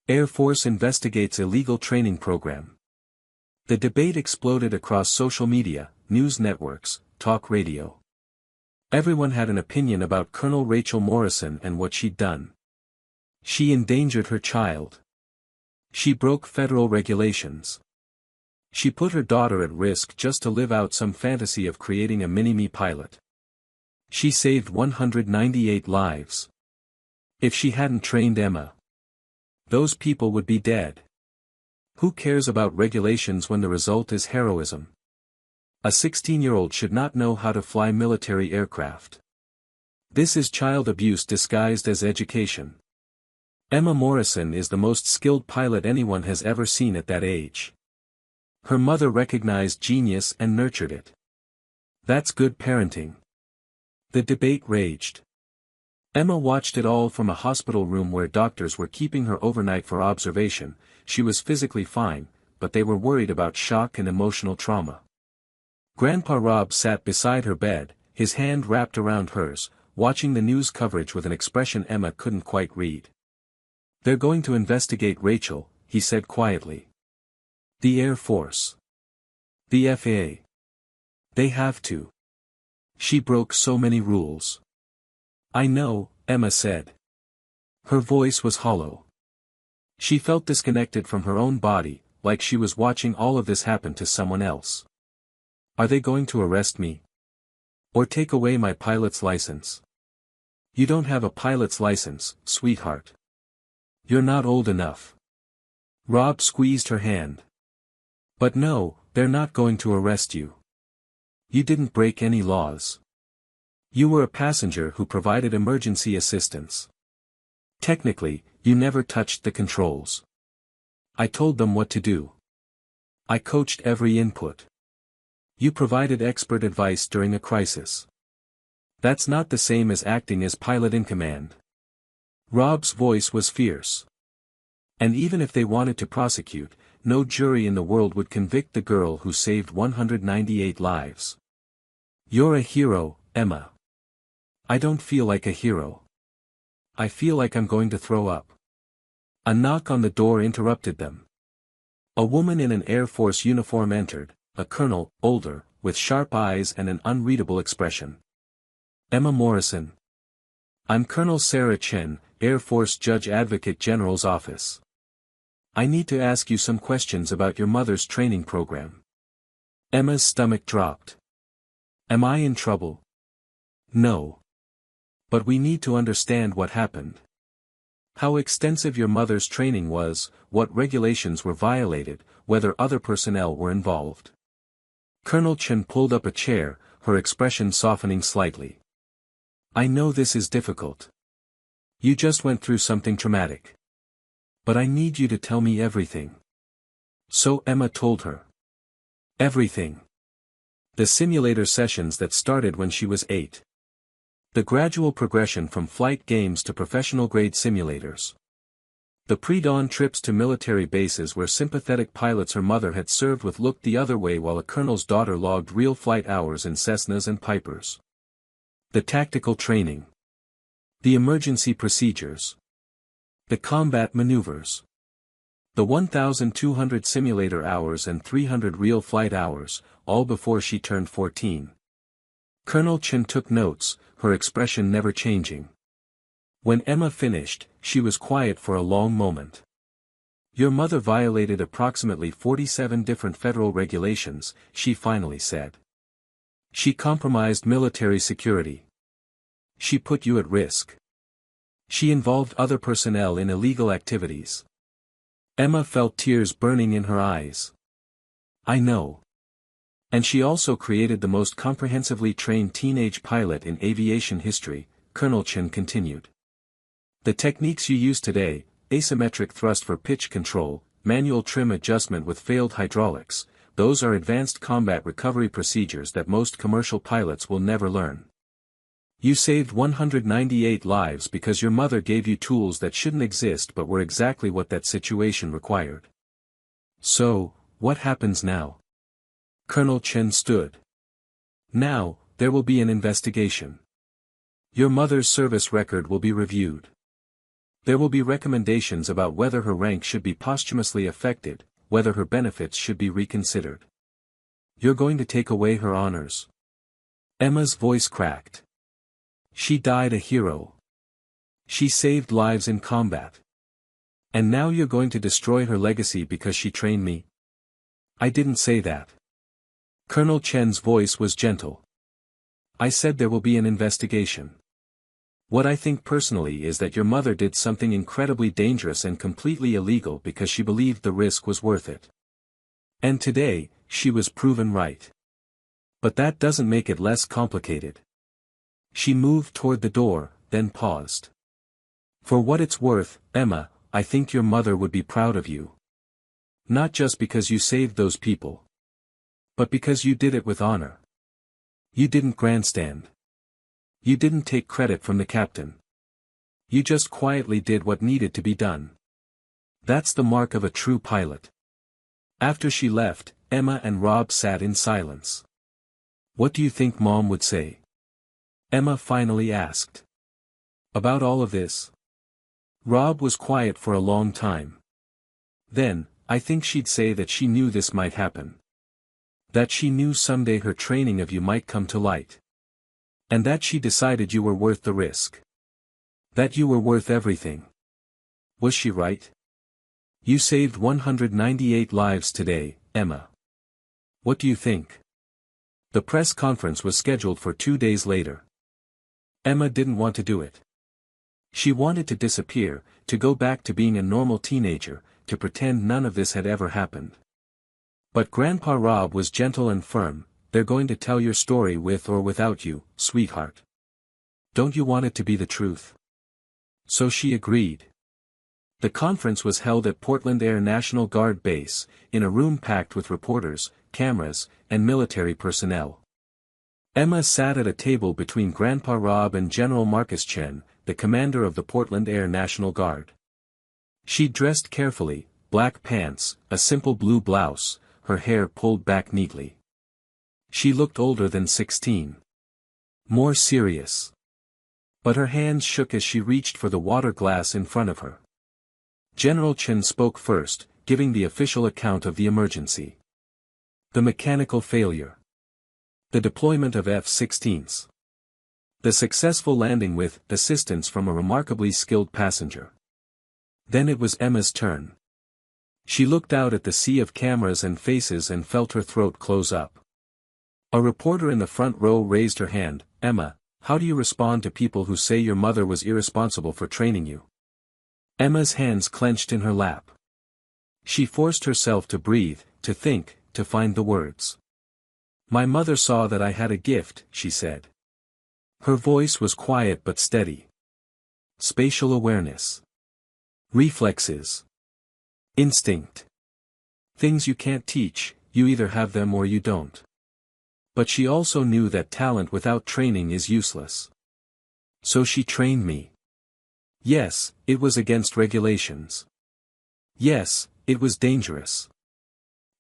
Air Force investigates illegal training program. The debate exploded across social media, news networks, talk radio. Everyone had an opinion about Colonel Rachel Morrison and what she'd done. She endangered her child. She broke federal regulations. She put her daughter at risk just to live out some fantasy of creating a mini-me pilot. She saved 198 lives. If she hadn't trained Emma, those people would be dead. Who cares about regulations when the result is heroism? A 16-year-old should not know how to fly military aircraft. This is child abuse disguised as education. Emma Morrison is the most skilled pilot anyone has ever seen at that age. Her mother recognized genius and nurtured it. That's good parenting. The debate raged. Emma watched it all from a hospital room where doctors were keeping her overnight for observation. She was physically fine, but they were worried about shock and emotional trauma. Grandpa Rob sat beside her bed, his hand wrapped around hers, watching the news coverage with an expression Emma couldn't quite read. "They're going to investigate Rachel," he said quietly. "The Air Force. The FAA. They have to. She broke so many rules." "I know," Emma said. Her voice was hollow. She felt disconnected from her own body, like she was watching all of this happen to someone else. "Are they going to arrest me? Or take away my pilot's license?" "You don't have a pilot's license, sweetheart. You're not old enough." Rob squeezed her hand. "But no, they're not going to arrest you. You didn't break any laws. You were a passenger who provided emergency assistance. Technically, you never touched the controls. I told them what to do. I coached every input. You provided expert advice during a crisis. That's not the same as acting as pilot in command." Rob's voice was fierce. "And even if they wanted to prosecute, no jury in the world would convict the girl who saved 198 lives. You're a hero, Emma." "I don't feel like a hero. I feel like I'm going to throw up." A knock on the door interrupted them. A woman in an Air Force uniform entered, a colonel, older, with sharp eyes and an unreadable expression. "Emma Morrison. I'm Colonel Sarah Chen, Air Force Judge Advocate General's office. I need to ask you some questions about your mother's training program." Emma's stomach dropped. "Am I in trouble?" "No. But we need to understand what happened. How extensive your mother's training was, what regulations were violated, whether other personnel were involved." Colonel Chen pulled up a chair, her expression softening slightly. "I know this is difficult. You just went through something traumatic. But I need you to tell me everything." So Emma told her. Everything. The simulator sessions that started when she was 8. The gradual progression from flight games to professional-grade simulators. The pre-dawn trips to military bases where sympathetic pilots her mother had served with looked the other way while a colonel's daughter logged real flight hours in Cessnas and Pipers. The tactical training. The emergency procedures. The combat maneuvers. The 1,200 simulator hours and 300 real flight hours, all before she turned 14. Colonel Chen took notes, her expression never changing. When Emma finished, she was quiet for a long moment. Your mother violated approximately 47 different federal regulations, she finally said. She compromised military security. She put you at risk. She involved other personnel in illegal activities. Emma felt tears burning in her eyes. I know. And she also created the most comprehensively trained teenage pilot in aviation history, Colonel Chen continued. The techniques you use today, asymmetric thrust for pitch control, manual trim adjustment with failed hydraulics, those are advanced combat recovery procedures that most commercial pilots will never learn. You saved 198 lives because your mother gave you tools that shouldn't exist but were exactly what that situation required. So, what happens now? Colonel Chen stood. Now, there will be an investigation. Your mother's service record will be reviewed. There will be recommendations about whether her rank should be posthumously affected, whether her benefits should be reconsidered. You're going to take away her honors. Emma's voice cracked. She died a hero. She saved lives in combat. And now you're going to destroy her legacy because she trained me? I didn't say that. Colonel Chen's voice was gentle. I said there will be an investigation. What I think personally is that your mother did something incredibly dangerous and completely illegal because she believed the risk was worth it. And today, she was proven right. But that doesn't make it less complicated. She moved toward the door, then paused. For what it's worth, Emma, I think your mother would be proud of you. Not just because you saved those people. But because you did it with honor. You didn't grandstand. You didn't take credit from the captain. You just quietly did what needed to be done. That's the mark of a true pilot. After she left, Emma and Rob sat in silence. What do you think Mom would say? Emma finally asked. About all of this? Rob was quiet for a long time. Then, I think she'd say that she knew this might happen. That she knew someday her training of you might come to light. And that she decided you were worth the risk. That you were worth everything. Was she right? You saved 198 lives today, Emma. What do you think? The press conference was scheduled for 2 days later. Emma didn't want to do it. She wanted to disappear, to go back to being a normal teenager, to pretend none of this had ever happened. But Grandpa Rob was gentle and firm. They're going to tell your story with or without you, sweetheart. Don't you want it to be the truth? So she agreed. The conference was held at Portland Air National Guard Base, in a room packed with reporters, cameras, and military personnel. Emma sat at a table between Grandpa Rob and General Marcus Chen, the commander of the Portland Air National Guard. She dressed carefully, black pants, a simple blue blouse, her hair pulled back neatly. She looked older than 16. More serious. But her hands shook as she reached for the water glass in front of her. General Chen spoke first, giving the official account of the emergency. The mechanical failure. The deployment of F-16s. The successful landing with assistance from a remarkably skilled passenger. Then it was Emma's turn. She looked out at the sea of cameras and faces and felt her throat close up. A reporter in the front row raised her hand. Emma, how do you respond to people who say your mother was irresponsible for training you? Emma's hands clenched in her lap. She forced herself to breathe, to think, to find the words. My mother saw that I had a gift, she said. Her voice was quiet but steady. Spatial awareness. Reflexes. Instinct. Things you can't teach, you either have them or you don't. But she also knew that talent without training is useless. So she trained me. Yes, it was against regulations. Yes, it was dangerous.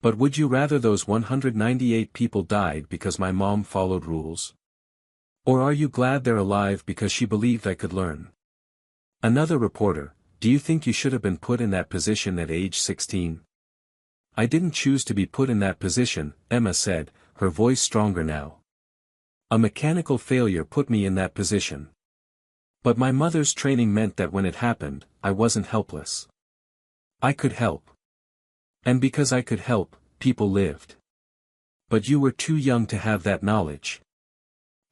But would you rather those 198 people died because my mom followed rules? Or are you glad they're alive because she believed I could learn? Another reporter, do you think you should have been put in that position at age 16? I didn't choose to be put in that position, Emma said, her voice stronger now. A mechanical failure put me in that position. But my mother's training meant that when it happened, I wasn't helpless. I could help. And because I could help, people lived. But you were too young to have that knowledge.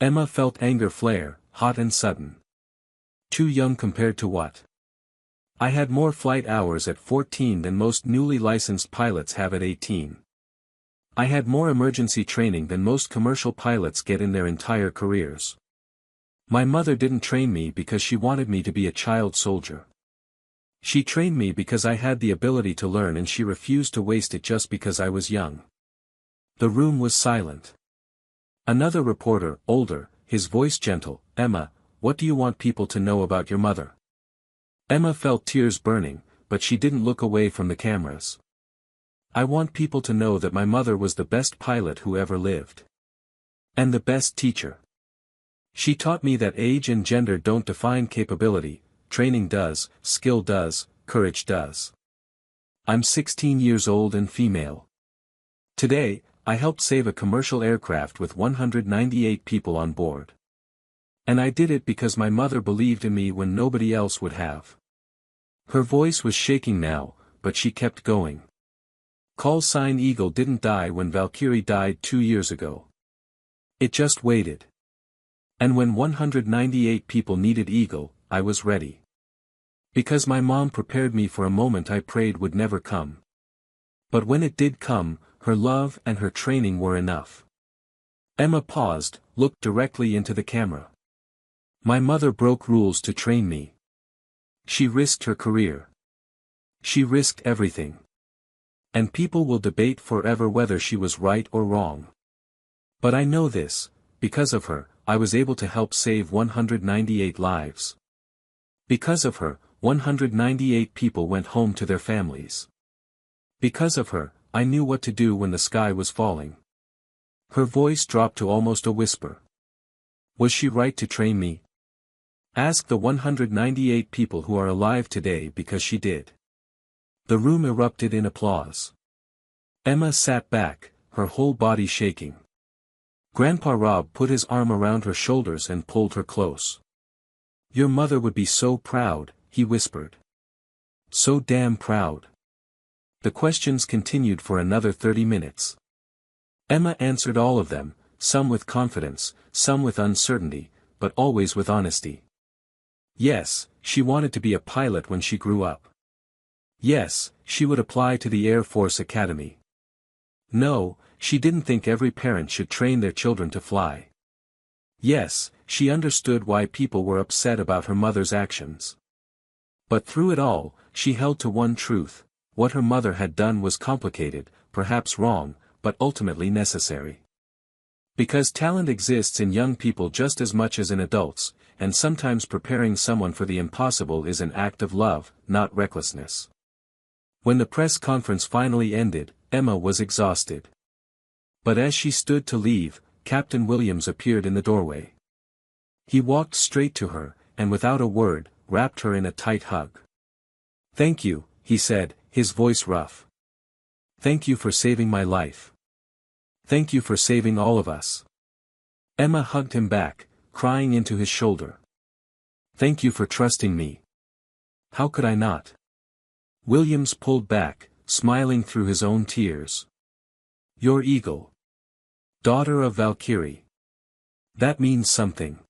Emma felt anger flare, hot and sudden. Too young compared to what? I had more flight hours at 14 than most newly licensed pilots have at 18. I had more emergency training than most commercial pilots get in their entire careers. My mother didn't train me because she wanted me to be a child soldier. She trained me because I had the ability to learn, and she refused to waste it just because I was young. The room was silent. Another reporter, older, his voice gentle, Emma, what do you want people to know about your mother? Emma felt tears burning, but she didn't look away from the cameras. I want people to know that my mother was the best pilot who ever lived. And the best teacher. She taught me that age and gender don't define capability, training does, skill does, courage does. I'm 16 years old and female. Today, I helped save a commercial aircraft with 198 people on board. And I did it because my mother believed in me when nobody else would have. Her voice was shaking now, but she kept going. Call sign Eagle didn't die when Valkyrie died 2 years ago. It just waited. And when 198 people needed Eagle, I was ready. Because my mom prepared me for a moment I prayed would never come. But when it did come, her love and her training were enough. Emma paused, looked directly into the camera. My mother broke rules to train me. She risked her career. She risked everything. And people will debate forever whether she was right or wrong. But I know this, because of her, I was able to help save 198 lives. Because of her, 198 people went home to their families. Because of her, I knew what to do when the sky was falling. Her voice dropped to almost a whisper. Was she right to train me? Ask the 198 people who are alive today because she did. The room erupted in applause. Emma sat back, her whole body shaking. Grandpa Rob put his arm around her shoulders and pulled her close. Your mother would be so proud, he whispered. So damn proud. The questions continued for another 30 minutes. Emma answered all of them, some with confidence, some with uncertainty, but always with honesty. Yes, she wanted to be a pilot when she grew up. Yes, she would apply to the Air Force Academy. No, she didn't think every parent should train their children to fly. Yes, she understood why people were upset about her mother's actions. But through it all, she held to one truth: what her mother had done was complicated, perhaps wrong, but ultimately necessary. Because talent exists in young people just as much as in adults, and sometimes preparing someone for the impossible is an act of love, not recklessness. When the press conference finally ended, Emma was exhausted. But as she stood to leave, Captain Williams appeared in the doorway. He walked straight to her, and without a word, wrapped her in a tight hug. Thank you, he said, his voice rough. Thank you for saving my life. Thank you for saving all of us. Emma hugged him back, crying into his shoulder. Thank you for trusting me. How could I not? Williams pulled back, smiling through his own tears. Your Eagle. Daughter of Valkyrie. That means something.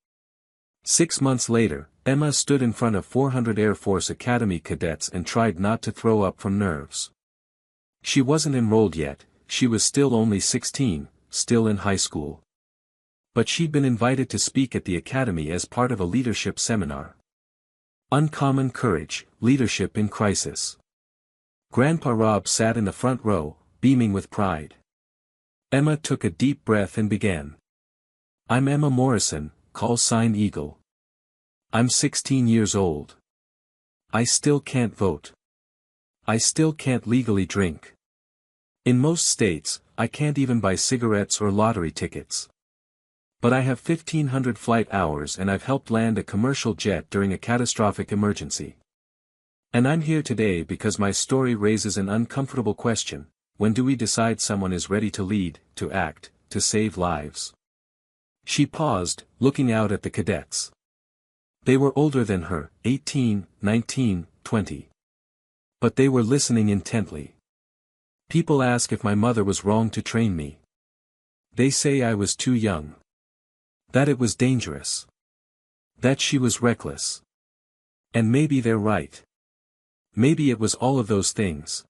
6 months later, Emma stood in front of 400 Air Force Academy cadets and tried not to throw up from nerves. She wasn't enrolled yet, she was still only 16, still in high school. But she'd been invited to speak at the academy as part of a leadership seminar. Uncommon Courage, Leadership in Crisis. Grandpa Rob sat in the front row, beaming with pride. Emma took a deep breath and began. I'm Emma Morrison, call sign Eagle. I'm 16 years old. I still can't vote. I still can't legally drink. In most states, I can't even buy cigarettes or lottery tickets. But I have 1,500 flight hours and I've helped land a commercial jet during a catastrophic emergency. And I'm here today because my story raises an uncomfortable question: when do we decide someone is ready to lead, to act, to save lives? She paused, looking out at the cadets. They were older than her, 18, 19, 20. But they were listening intently. People ask if my mother was wrong to train me. They say I was too young. That it was dangerous. That she was reckless. And maybe they're right. Maybe it was all of those things.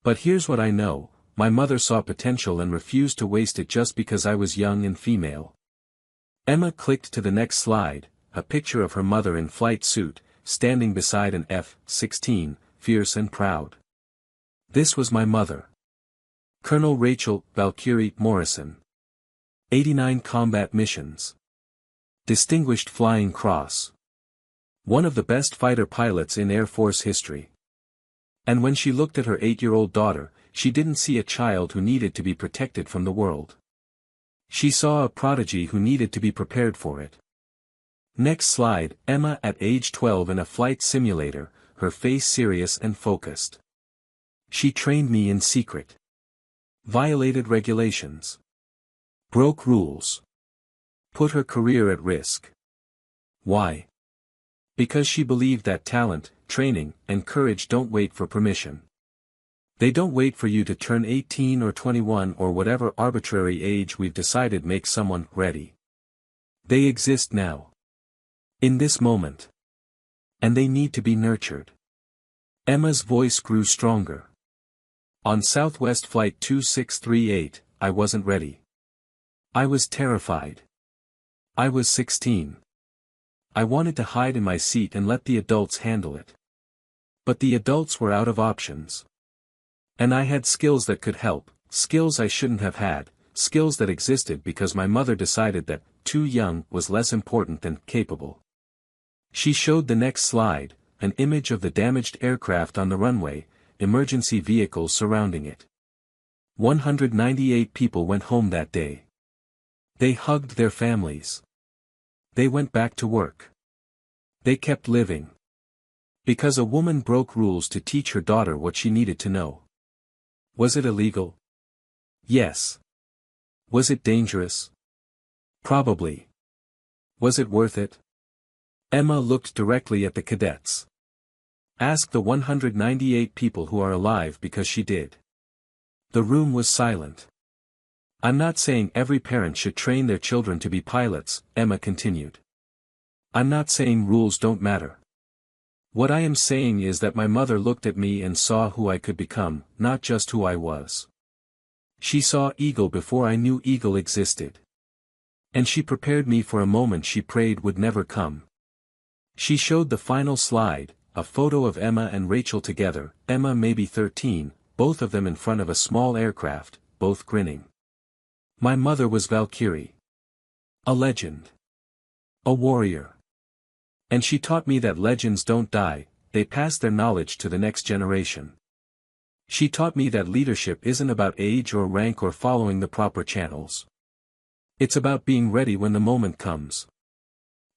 But here's what I know: my mother saw potential and refused to waste it just because I was young and female. Emma clicked to the next slide, a picture of her mother in flight suit, standing beside an F-16, fierce and proud. This was my mother. Colonel Rachel Valkyrie Morrison. 89 combat missions. Distinguished Flying Cross. One of the best fighter pilots in Air Force history. And when she looked at her 8-year-old daughter, she didn't see a child who needed to be protected from the world. She saw a prodigy who needed to be prepared for it. Next slide: Emma at age 12 in a flight simulator, her face serious and focused. She trained me in secret. Violated regulations. Broke rules. Put her career at risk. Why? Because she believed that talent, training, and courage don't wait for permission. They don't wait for you to turn 18 or 21 or whatever arbitrary age we've decided makes someone ready. They exist now. In this moment. And they need to be nurtured. Emma's voice grew stronger. On Southwest Flight 2638, I wasn't ready. I was terrified. I was 16. I wanted to hide in my seat and let the adults handle it. But the adults were out of options. And I had skills that could help, skills I shouldn't have had, skills that existed because my mother decided that too young was less important than capable. She showed the next slide, an image of the damaged aircraft on the runway, emergency vehicles surrounding it. 198 people went home that day. They hugged their families. They went back to work. They kept living. Because a woman broke rules to teach her daughter what she needed to know. Was it illegal? Yes. Was it dangerous? Probably. Was it worth it? Emma looked directly at the cadets. Ask the 198 people who are alive because she did. The room was silent. I'm not saying every parent should train their children to be pilots, Emma continued. I'm not saying rules don't matter. What I am saying is that my mother looked at me and saw who I could become, not just who I was. She saw Eagle before I knew Eagle existed. And she prepared me for a moment she prayed would never come. She showed the final slide, a photo of Emma and Rachel together, Emma maybe 13, both of them in front of a small aircraft, both grinning. My mother was Valkyrie. A legend. A warrior. And she taught me that legends don't die, they pass their knowledge to the next generation. She taught me that leadership isn't about age or rank or following the proper channels. It's about being ready when the moment comes.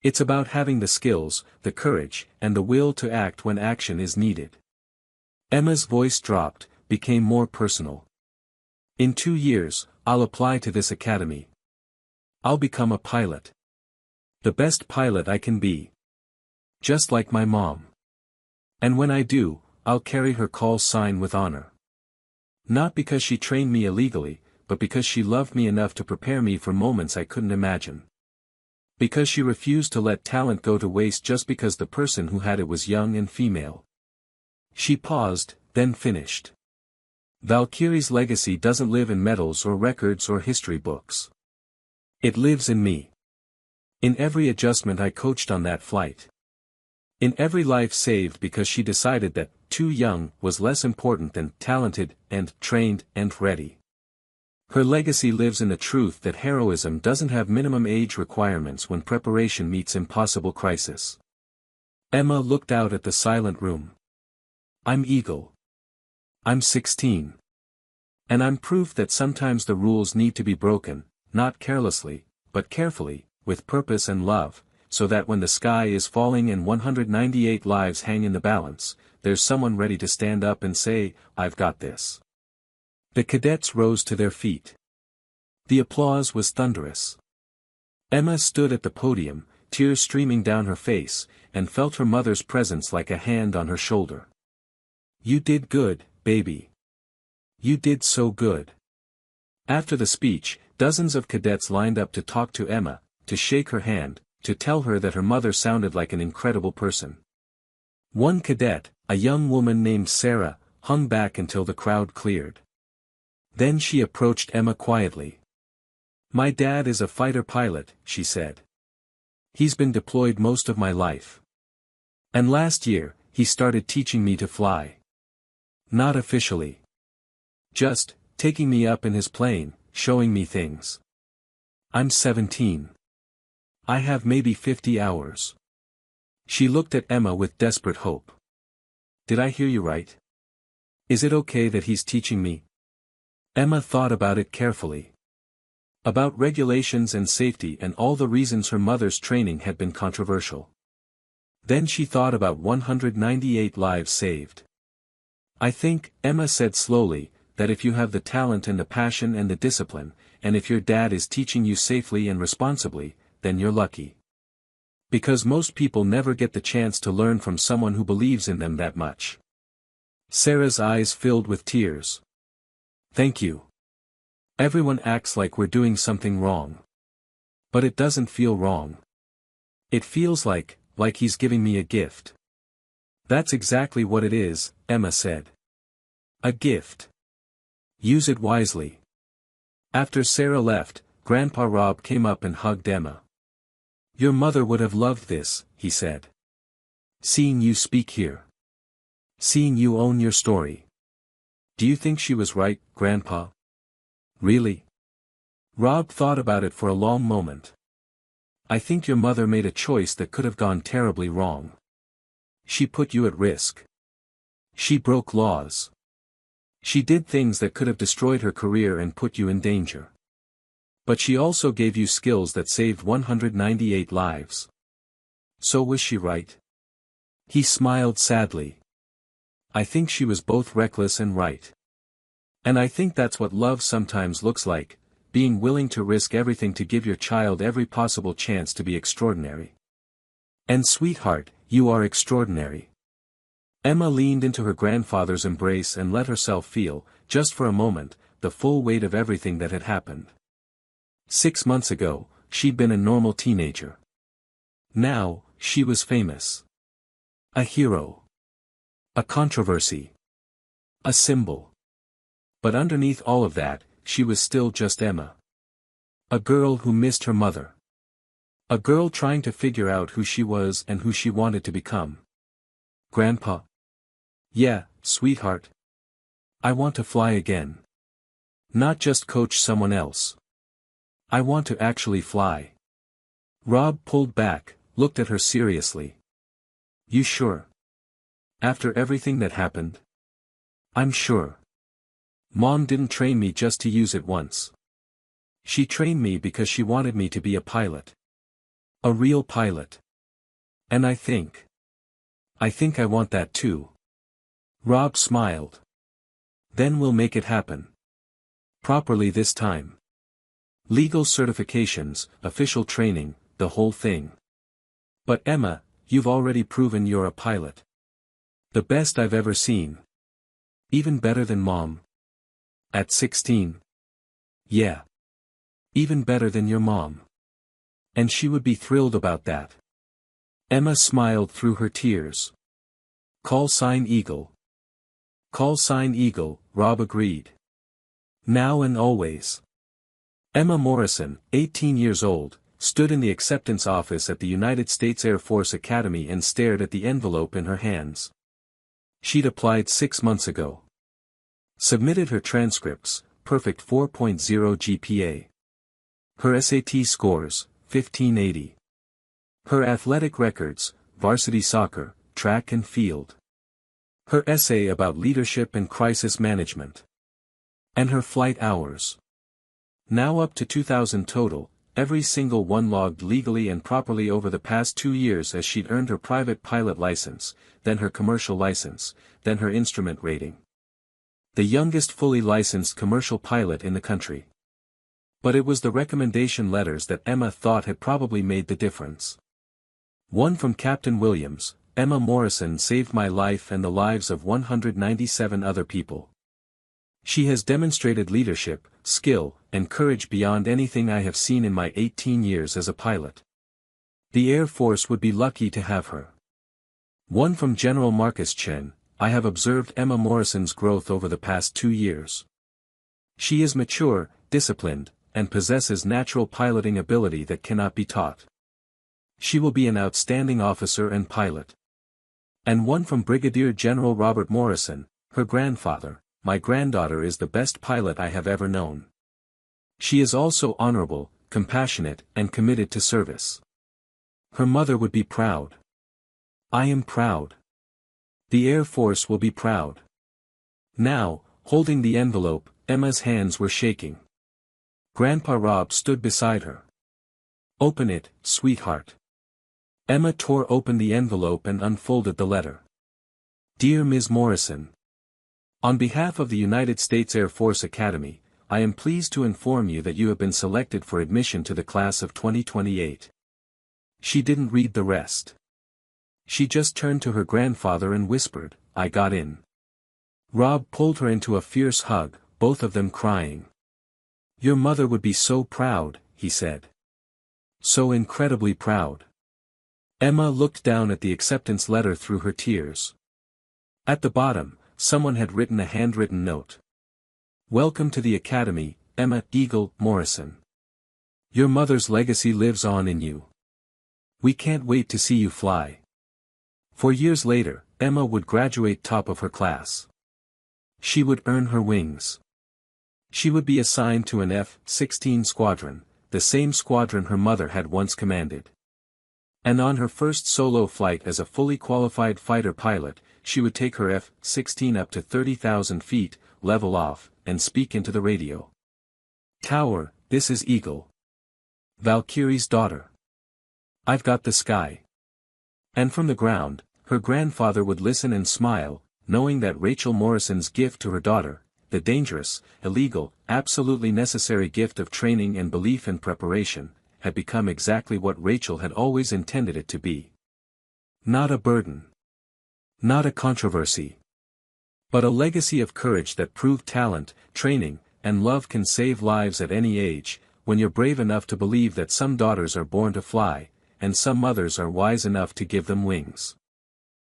It's about having the skills, the courage, and the will to act when action is needed. Emma's voice dropped, became more personal. In 2 years, I'll apply to this academy. I'll become a pilot. The best pilot I can be. Just like my mom. And when I do, I'll carry her call sign with honor. Not because she trained me illegally, but because she loved me enough to prepare me for moments I couldn't imagine. Because she refused to let talent go to waste just because the person who had it was young and female. She paused, then finished. Valkyrie's legacy doesn't live in medals or records or history books. It lives in me. In every adjustment I coached on that flight. In every life saved because she decided that too young was less important than talented and trained and ready. Her legacy lives in the truth that heroism doesn't have minimum age requirements when preparation meets impossible crisis. Emma looked out at the silent room. I'm Eagle. I'm 16. And I'm proof that sometimes the rules need to be broken, not carelessly, but carefully, with purpose and love, so that when the sky is falling and 198 lives hang in the balance, there's someone ready to stand up and say, I've got this. The cadets rose to their feet. The applause was thunderous. Emma stood at the podium, tears streaming down her face, and felt her mother's presence like a hand on her shoulder. You did good, baby. You did so good. After the speech, dozens of cadets lined up to talk to Emma, to shake her hand, to tell her that her mother sounded like an incredible person. One cadet, a young woman named Sarah, hung back until the crowd cleared. Then she approached Emma quietly. My dad is a fighter pilot, she said. He's been deployed most of my life. And last year, he started teaching me to fly. Not officially. Just, taking me up in his plane, showing me things. I'm 17. I have maybe 50 hours. She looked at Emma with desperate hope. Did I hear you right? Is it okay that he's teaching me? Emma thought about it carefully. About regulations and safety and all the reasons her mother's training had been controversial. Then she thought about 198 lives saved. I think, Emma said slowly, that if you have the talent and the passion and the discipline, and if your dad is teaching you safely and responsibly, then you're lucky. Because most people never get the chance to learn from someone who believes in them that much. Sarah's eyes filled with tears. Thank you. Everyone acts like we're doing something wrong. But it doesn't feel wrong. It feels like he's giving me a gift. That's exactly what it is, Emma said. A gift. Use it wisely. After Sarah left, Grandpa Rob came up and hugged Emma. Your mother would have loved this, he said. Seeing you speak here. Seeing you own your story. Do you think she was right, Grandpa? Really? Rob thought about it for a long moment. I think your mother made a choice that could have gone terribly wrong. She put you at risk. She broke laws. She did things that could have destroyed her career and put you in danger. But she also gave you skills that saved 198 lives. So was she right? He smiled sadly. I think she was both reckless and right. And I think that's what love sometimes looks like, being willing to risk everything to give your child every possible chance to be extraordinary. And sweetheart, you are extraordinary. Emma leaned into her grandfather's embrace and let herself feel, just for a moment, the full weight of everything that had happened. 6 months ago, she'd been a normal teenager. Now, she was famous. A hero. A controversy. A symbol. But underneath all of that, she was still just Emma. A girl who missed her mother. A girl trying to figure out who she was and who she wanted to become. Grandpa. Yeah, sweetheart. I want to fly again. Not just coach someone else. I want to actually fly. Rob pulled back, looked at her seriously. You sure? After everything that happened? I'm sure. Mom didn't train me just to use it once. She trained me because she wanted me to be a pilot. A real pilot. And I think I want that too. Rob smiled. Then we'll make it happen. Properly this time. Legal certifications, official training, the whole thing. But Emma, you've already proven you're a pilot. The best I've ever seen. Even better than Mom. At 16. Yeah. Even better than your mom. And she would be thrilled about that. Emma smiled through her tears. Call sign Eagle. Call sign Eagle, Rob agreed. Now and always. Emma Morrison, 18 years old, stood in the acceptance office at the United States Air Force Academy and stared at the envelope in her hands. She'd applied 6 months ago. Submitted her transcripts, perfect 4.0 GPA. Her SAT scores, 1580. Her athletic records, varsity soccer, track and field. Her essay about leadership and crisis management. And her flight hours. Now up to 2,000 total, every single one logged legally and properly over the past 2 years as she'd earned her private pilot license, then her commercial license, then her instrument rating. The youngest fully licensed commercial pilot in the country. But it was the recommendation letters that Emma thought had probably made the difference. One from Captain Williams: Emma Morrison saved my life and the lives of 197 other people. She has demonstrated leadership, skill, and courage beyond anything I have seen in my 18 years as a pilot. The Air Force would be lucky to have her. One from General Marcus Chen: I have observed Emma Morrison's growth over the past 2 years. She is mature, disciplined, and possesses natural piloting ability that cannot be taught. She will be an outstanding officer and pilot. And one from Brigadier General Robert Morrison, her grandfather: my granddaughter is the best pilot I have ever known. She is also honorable, compassionate, and committed to service. Her mother would be proud. I am proud. The Air Force will be proud. Now, holding the envelope, Emma's hands were shaking. Grandpa Rob stood beside her. Open it, sweetheart. Emma tore open the envelope and unfolded the letter. Dear Ms. Morrison. On behalf of the United States Air Force Academy, I am pleased to inform you that you have been selected for admission to the class of 2028. She didn't read the rest. She just turned to her grandfather and whispered, I got in. Rob pulled her into a fierce hug, both of them crying. Your mother would be so proud, he said. So incredibly proud. Emma looked down at the acceptance letter through her tears. At the bottom, someone had written a handwritten note. Welcome to the Academy, Emma Eagle Morrison. Your mother's legacy lives on in you. We can't wait to see you fly. 4 years later, Emma would graduate top of her class. She would earn her wings. She would be assigned to an F-16 squadron, the same squadron her mother had once commanded. And on her first solo flight as a fully qualified fighter pilot, she would take her F-16 up to 30,000 feet, level off, and speak into the radio. Tower, this is Eagle. Valkyrie's daughter. I've got the sky. And from the ground, her grandfather would listen and smile, knowing that Rachel Morrison's gift to her daughter, the dangerous, illegal, absolutely necessary gift of training and belief and preparation, had become exactly what Rachel had always intended it to be. Not a burden. Not a controversy. But a legacy of courage that proved talent, training, and love can save lives at any age, when you're brave enough to believe that some daughters are born to fly, and some mothers are wise enough to give them wings.